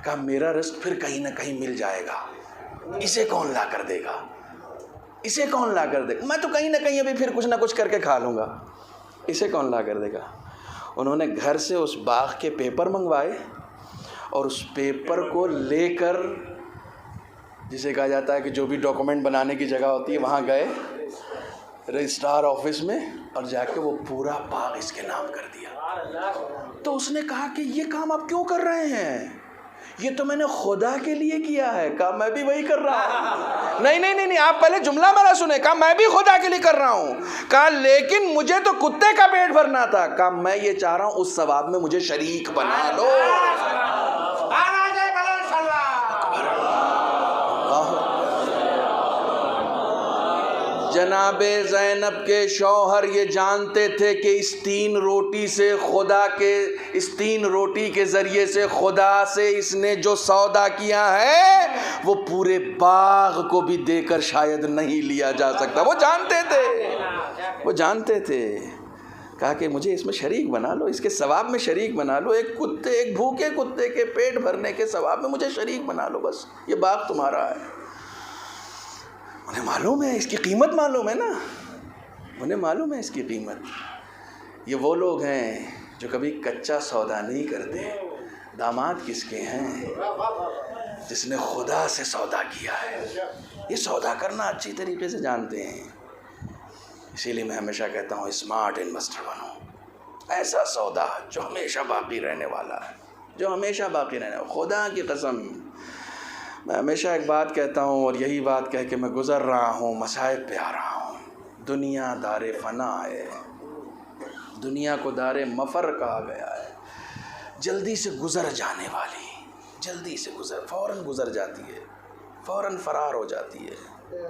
کہا میرا رزق پھر کہیں نہ کہیں مل جائے گا، اسے کون لا کر دے گا، اسے کون لا کر دے گا، میں تو کہیں نہ کہیں ابھی پھر کچھ نہ کچھ کر کے کھا لوں گا، اسے کون لا کر دے گا۔ انہوں نے گھر سے اس باغ کے پیپر منگوائے اور اس پیپر کو لے کر جسے کہا جاتا ہے کہ جو بھی ڈاکومنٹ بنانے کی جگہ ہوتی ہے وہاں گئے رجسٹرار آفس میں اور جا کے وہ پورا باغ اس کے نام کر دیا۔ تو اس نے کہا کہ یہ کام آپ کیوں کر رہے ہیں؟ یہ تو میں نے خدا کے لیے کیا ہے۔ کہا میں بھی وہی کر رہا ہوں۔ نہیں آپ پہلے جملہ میرا سنیں۔ کہا میں بھی خدا کے لیے کر رہا ہوں۔ کہا لیکن مجھے تو کتے کا پیٹ بھرنا تھا۔ کہا میں یہ چاہ رہا ہوں اس ثواب میں مجھے شریک بنا لو۔ جناب زینب کے شوہر یہ جانتے تھے کہ اس تین روٹی کے ذریعے سے خدا سے اس نے جو سودا کیا ہے وہ پورے باغ کو بھی دے کر شاید نہیں لیا جا سکتا۔ وہ جانتے تھے۔ کہا کہ مجھے اس میں شریک بنا لو، اس کے ثواب میں شریک بنا لو، ایک بھوکے کتے کے پیٹ بھرنے کے ثواب میں مجھے شریک بنا لو، بس یہ باغ تمہارا ہے۔ انہیں معلوم ہے اس کی قیمت، معلوم ہے نا، انہیں معلوم ہے اس کی قیمت۔ یہ وہ لوگ ہیں جو کبھی کچا سودا نہیں کرتے۔ داماد کس کے ہیں؟ جس نے خدا سے سودا کیا ہے۔ یہ سودا کرنا اچھی طریقے سے جانتے ہیں۔ اسی لیے میں ہمیشہ کہتا ہوں اسمارٹ انویسٹر بنو، ایسا سودا جو ہمیشہ باقی رہنے والا ہے، خدا کی قسم۔ میں ہمیشہ ایک بات کہتا ہوں اور یہی بات کہہ کے میں گزر رہا ہوں، مصائب پہ آ رہا ہوں۔ دنیا دار فنا ہے، دنیا کو دار مفر کہا گیا ہے، جلدی سے گزر جانے والی، فوراً گزر جاتی ہے، فوراً فرار ہو جاتی ہے۔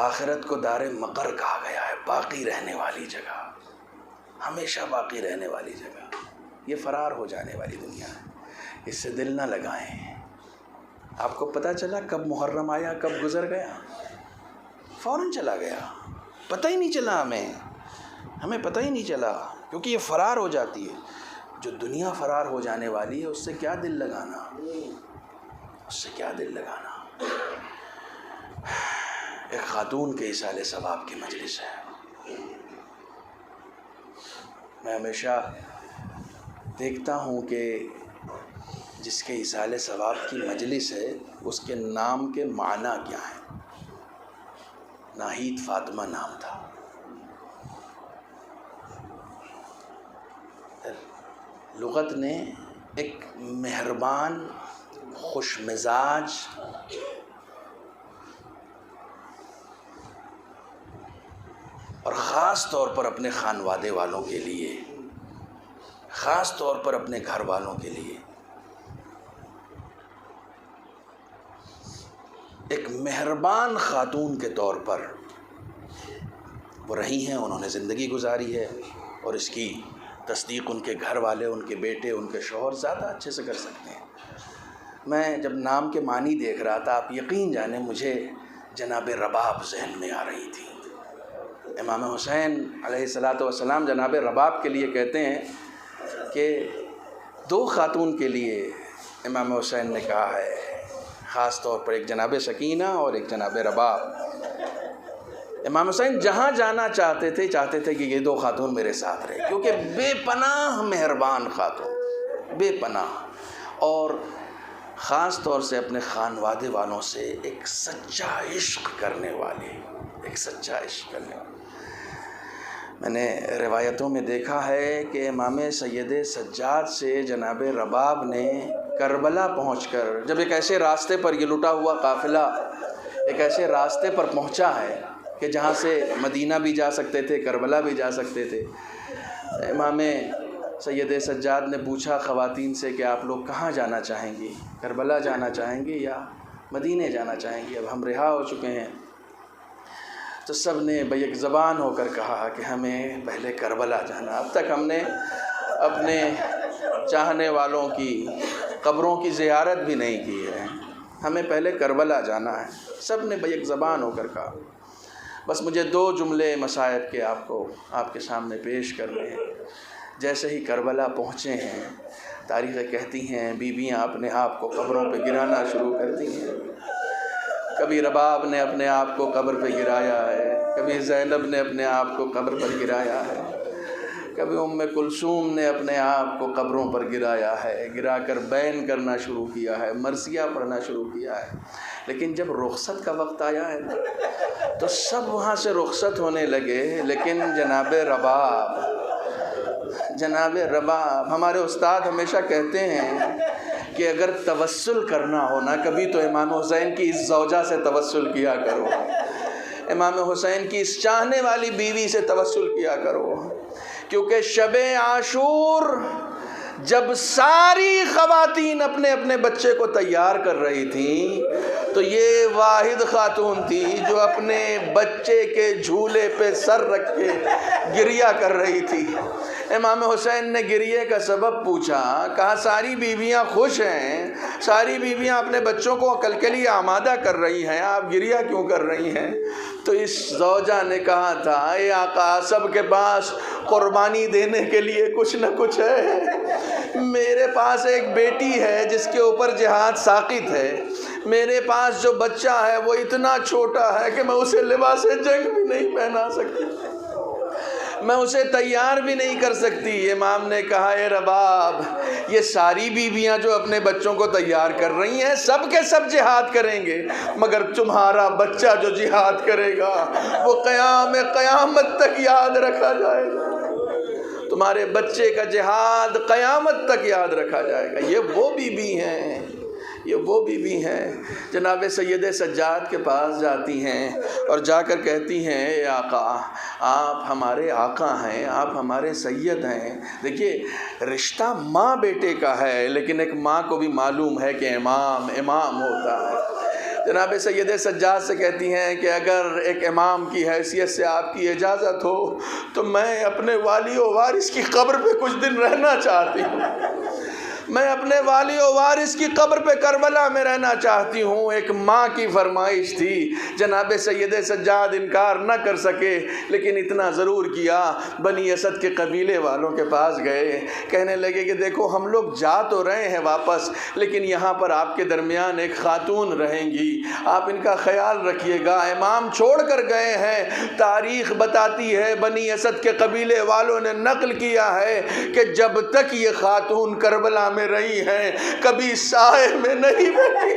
آخرت کو دار مقر کہا گیا ہے، باقی رہنے والی جگہ، ہمیشہ باقی رہنے والی جگہ۔ یہ فرار ہو جانے والی دنیا ہے، اس سے دل نہ لگائیں۔ آپ کو پتہ چلا کب محرم آیا، کب گزر گیا؟ فوراً چلا گیا، پتہ ہی نہیں چلا ہمیں پتہ ہی نہیں چلا، کیونکہ یہ فرار ہو جاتی ہے۔ جو دنیا فرار ہو جانے والی ہے اس سے کیا دل لگانا، ایک خاتون کے ایصال ثواب کی مجلس ہے۔ میں ہمیشہ دیکھتا ہوں کہ جس کے ایصال ثواب کی مجلس ہے اس کے نام کے معنی کیا ہیں۔ ناہید فاطمہ نام تھا۔ لغت نے ایک مہربان، خوش مزاج اور خاص طور پر اپنے خانوادے والوں کے لیے، خاص طور پر اپنے گھر والوں کے لیے ایک مہربان خاتون کے طور پر وہ رہی ہیں، انہوں نے زندگی گزاری ہے، اور اس کی تصدیق ان کے گھر والے، ان کے بیٹے، ان کے شوہر زیادہ اچھے سے کر سکتے ہیں۔ میں جب نام کے معنی دیکھ رہا تھا، آپ یقین جانیں مجھے جناب رباب ذہن میں آ رہی تھی۔ امام حسین علیہ السلام جناب رباب کے لیے کہتے ہیں کہ دو خاتون کے لیے امام حسین نے کہا ہے، خاص طور پر ایک جناب سکینہ اور ایک جناب رباب۔ امام حسین جہاں جانا چاہتے تھے کہ یہ دو خاتون میرے ساتھ رہے، کیونکہ بے پناہ مہربان خاتون، بے پناہ، اور خاص طور سے اپنے خانوادے والوں سے ایک سچا عشق کرنے والی، میں نے روایتوں میں دیکھا ہے کہ امام سید سجاد سے جناب رباب نے کربلا پہنچ کر، جب ایک ایسے راستے پر، یہ لٹا ہوا قافلہ ایک ایسے راستے پر پہنچا ہے کہ جہاں سے مدینہ بھی جا سکتے تھے، کربلا بھی جا سکتے تھے، امام سید سجاد نے پوچھا خواتین سے کہ آپ لوگ کہاں جانا چاہیں گی، کربلا جانا چاہیں گی یا مدینے جانا چاہیں گی؟ اب ہم رہا ہو چکے ہیں۔ تو سب نے بیک زبان ہو کر کہا کہ ہمیں پہلے کربلا جانا، اب تک ہم نے اپنے چاہنے والوں کی قبروں کی زیارت بھی نہیں کی ہے، ہمیں پہلے کربلا جانا ہے۔ سب نے بیک زبان ہو کر کہا۔ بس مجھے دو جملے مصائب کے آپ کے سامنے پیش کرنے ہیں۔ جیسے ہی کربلا پہنچے ہیں، تاریخیں کہتی ہیں بیویاں اپنے آپ کو قبروں پہ گرانا شروع کرتی ہیں۔ کبھی رباب نے اپنے آپ کو قبر پہ گرایا ہے، کبھی زینب نے اپنے آپ کو قبر پر گرایا ہے، کبھی ام کلثوم نے اپنے آپ کو قبروں پر گرایا ہے، گرا کر بین کرنا شروع کیا ہے، مرثیہ پڑھنا شروع کیا ہے، لیکن جب رخصت کا وقت آیا ہے تو سب وہاں سے رخصت ہونے لگے، لیکن جناب رباب ہمارے استاد ہمیشہ کہتے ہیں کہ اگر توسل کرنا ہو نا، کبھی تو امام حسین کی اس زوجہ سے توسل کیا کرو، امام حسین کی اس چاہنے والی بیوی سے توسل کیا کرو، کیونکہ شب عاشور جب ساری خواتین اپنے اپنے بچے کو تیار کر رہی تھیں تو یہ واحد خاتون تھی جو اپنے بچے کے جھولے پہ سر رکھ کے گریہ کر رہی تھی۔ امام حسین نے گریے کا سبب پوچھا، کہا ساری بیویاں خوش ہیں، ساری بیویاں اپنے بچوں کو عقل کے لیے آمادہ کر رہی ہیں، آپ گریہ کیوں کر رہی ہیں؟ تو اس زوجہ نے کہا تھا، اے آقا سب کے پاس قربانی دینے کے لیے کچھ نہ کچھ ہے، میرے پاس ایک بیٹی ہے جس کے اوپر جہاد ساقط ہے، میرے پاس جو بچہ ہے وہ اتنا چھوٹا ہے کہ میں اسے لباس جنگ بھی نہیں پہنا سکتی، میں اسے تیار بھی نہیں کر سکتی۔ امام نے کہا، اے رباب یہ ساری بیویاں جو اپنے بچوں کو تیار کر رہی ہیں سب کے سب جہاد کریں گے، مگر تمہارا بچہ جو جہاد کرے گا وہ قیامت تک یاد رکھا جائے گا، تمہارے بچے کا جہاد قیامت تک یاد رکھا جائے گا۔ یہ وہ بیوی ہیں، یہ وہ بیوی ہیں جناب سید سجاد کے پاس جاتی ہیں اور جا کر کہتی ہیں، اے آقا آپ ہمارے آقا ہیں، آپ ہمارے سید ہیں۔ دیکھیے رشتہ ماں بیٹے کا ہے، لیکن ایک ماں کو بھی معلوم ہے کہ امام ہوتا ہے۔ جناب سید سجاد سے کہتی ہیں کہ اگر ایک امام کی حیثیت سے آپ کی اجازت ہو تو میں اپنے والی و وارث کی قبر پہ کچھ دن رہنا چاہتی ہوں، میں اپنے والی و وارث کی قبر پہ کربلا میں رہنا چاہتی ہوں۔ ایک ماں کی فرمائش تھی، جناب سید سجاد انکار نہ کر سکے، لیکن اتنا ضرور کیا، بنی اسد کے قبیلے والوں کے پاس گئے، کہنے لگے کہ دیکھو ہم لوگ جا تو رہے ہیں واپس، لیکن یہاں پر آپ کے درمیان ایک خاتون رہیں گی، آپ ان کا خیال رکھیے گا۔ امام چھوڑ کر گئے ہیں، تاریخ بتاتی ہے، بنی اسد کے قبیلے والوں نے نقل کیا ہے کہ جب تک یہ خاتون کربلا میں رہی ہیں کبھی سائے میں نہیں بیٹھی،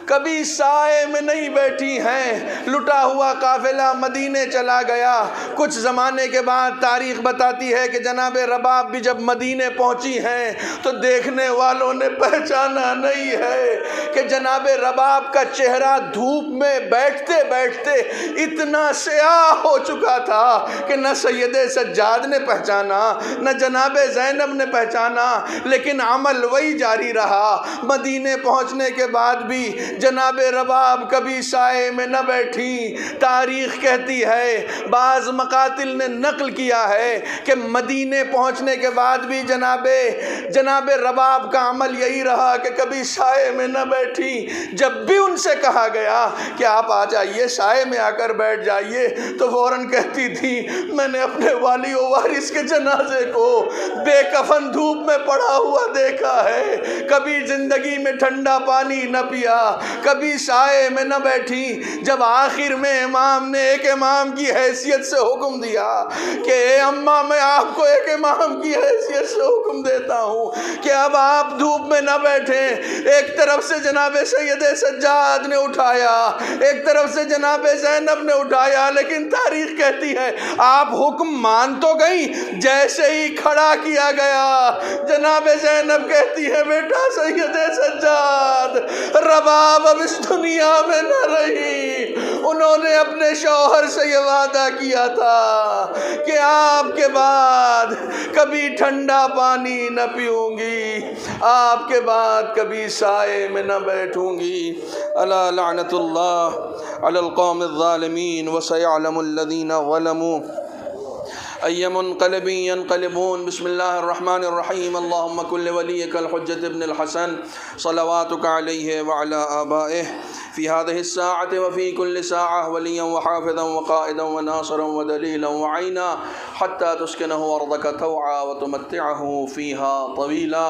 کبھی سائے میں نہیں بیٹھی ہیں۔ لٹا ہوا قافلہ مدینے چلا گیا، کچھ زمانے کے بعد تاریخ بتاتی ہے کہ جناب رباب بھی جب مدینے پہنچی ہیں تو دیکھنے والوں نے پہچانا نہیں ہے کہ جناب رباب کا چہرہ دھوپ میں بیٹھتے بیٹھتے اتنا سیاہ ہو چکا تھا کہ نہ سید سجاد نے پہچانا، نہ جناب زینب نے پہچانا، لیکن عمل وہی جاری رہا۔ مدینے پہنچنے کے بعد بھی جناب رباب کبھی سائے میں نہ بیٹھی۔ تاریخ کہتی ہے، بعض مقاتل نے نقل کیا ہے کہ مدینے پہنچنے کے بعد بھی جناب رباب کا عمل یہی رہا کہ کبھی سائے میں نہ بیٹھی۔ جب بھی ان سے کہا گیا کہ آپ آ جائیے سائے میں آ کر بیٹھ جائیے تو فوراً کہتی تھی، میں نے اپنے والی و وارث کے جنازے کو بے کفن دھوپ میں پڑا ہوا دیکھا ہے، کبھی زندگی میں ٹھنڈا پانی نہ پیا، کبھی سائے میں نہ بیٹھی۔ جب آخر میں امام نے ایک امام کی حیثیت سے حکم دیا کہ اے اماں میں آپ کو ایک امام کی حیثیت سے حکم دیتا ہوں کہ اب آپ دھوپ میں نہ بیٹھیں، ایک طرف سے جناب سید سجاد نے اٹھایا، ایک طرف سے جناب زینب نے اٹھایا، لیکن تاریخ کہتی ہے آپ حکم مان تو گئی، جیسے ہی کھڑا کیا گیا جناب زینب کہتی ہے، بیٹا سید سجاد رباب اب اس دنیا میں نہ رہی، انہوں نے اپنے شوہر سے یہ وعدہ کیا تھا کہ آپ کے بعد کبھی ٹھنڈا پانی نہ پیوں گی، آپ کے بعد کبھی سائے میں نہ بیٹھوں گی۔ الا لعنت اللہ علی القوم الظالمین وسيعلم الذین ظلموا أي منقلب ينقلبون۔ بسم الله الرحمن الرحيم۔ اللهم كن لوليك الحجة ابن الحسن صلواتك عليه وعلى آبائه فی هذه الساعة وفی كل ساعة ولیا وحافظا وقائدا وناصرا ودلیلا وعینا حتی تسکنه ارضک طوعا وتمتعه فیها طویلا۔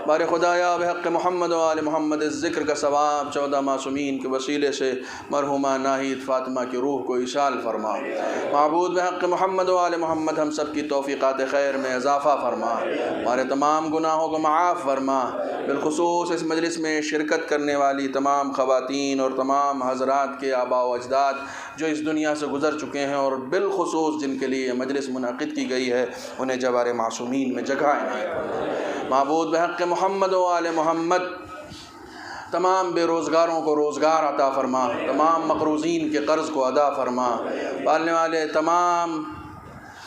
بار خدایا بحق محمد و آل محمد ذکر کا ثواب 14 معصومین کے وسیلے سے مرحومہ ناہید فاطمہ کی روح کو ایصال فرما۔ معبود بحق محمد و آل محمد ہم سب کی توفیقات خیر میں اضافہ فرما، ہمارے تمام گناہوں کو معاف فرما۔ بالخصوص اس مجلس میں شرکت کرنے والی تمام خواتین اور تمام حضرات کے آباء و اجداد جو اس دنیا سے گزر چکے ہیں، اور بالخصوص جن کے لیے یہ مجلس منعقد کی گئی ہے، انہیں جوار معصومین میں جگہ عنایت فرما۔ معبود بحق محمد و آل محمد تمام بے روزگاروں کو روزگار عطا فرما، تمام مقروضین کے قرض کو ادا فرما، پالنے والے تمام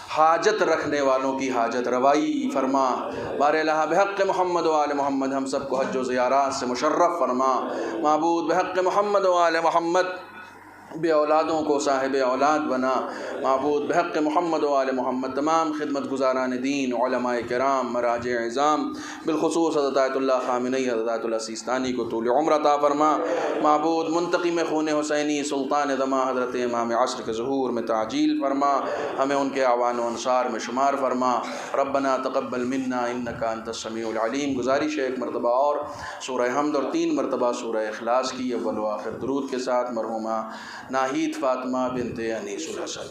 حاجت رکھنے والوں کی حاجت روائی فرما۔ بار الہ بحق محمد و آل محمد ہم سب کو حج و زیارات سے مشرف فرما۔ معبود بحق محمد و آل محمد بے اولادوں کو صاحب اولاد بنا۔ معبود بحق محمد و آل محمد تمام خدمت گزاران دین، علماء کرام، مراجع عظام، بالخصوص حضرت آیت اللہ خامنئی، حضرت آیت اللہ سیستانی کو طول عمر عطا فرما۔ معبود منتقم خون حسینی سلطان دمہ حضرت امام عصر کے ظہور میں تعجیل فرما، ہمیں ان کے اعوان و انصار میں شمار فرما۔ ربنا تقبل منا انک انت السمیع العلیم۔ گزارش ہے ایک مرتبہ اور سورہ حمد اور 3 مرتبہ سورہ اخلاص کی اول و آخر درود کے ساتھ مرحومہ ناہید فاطمہ بنت انیس الحسن۔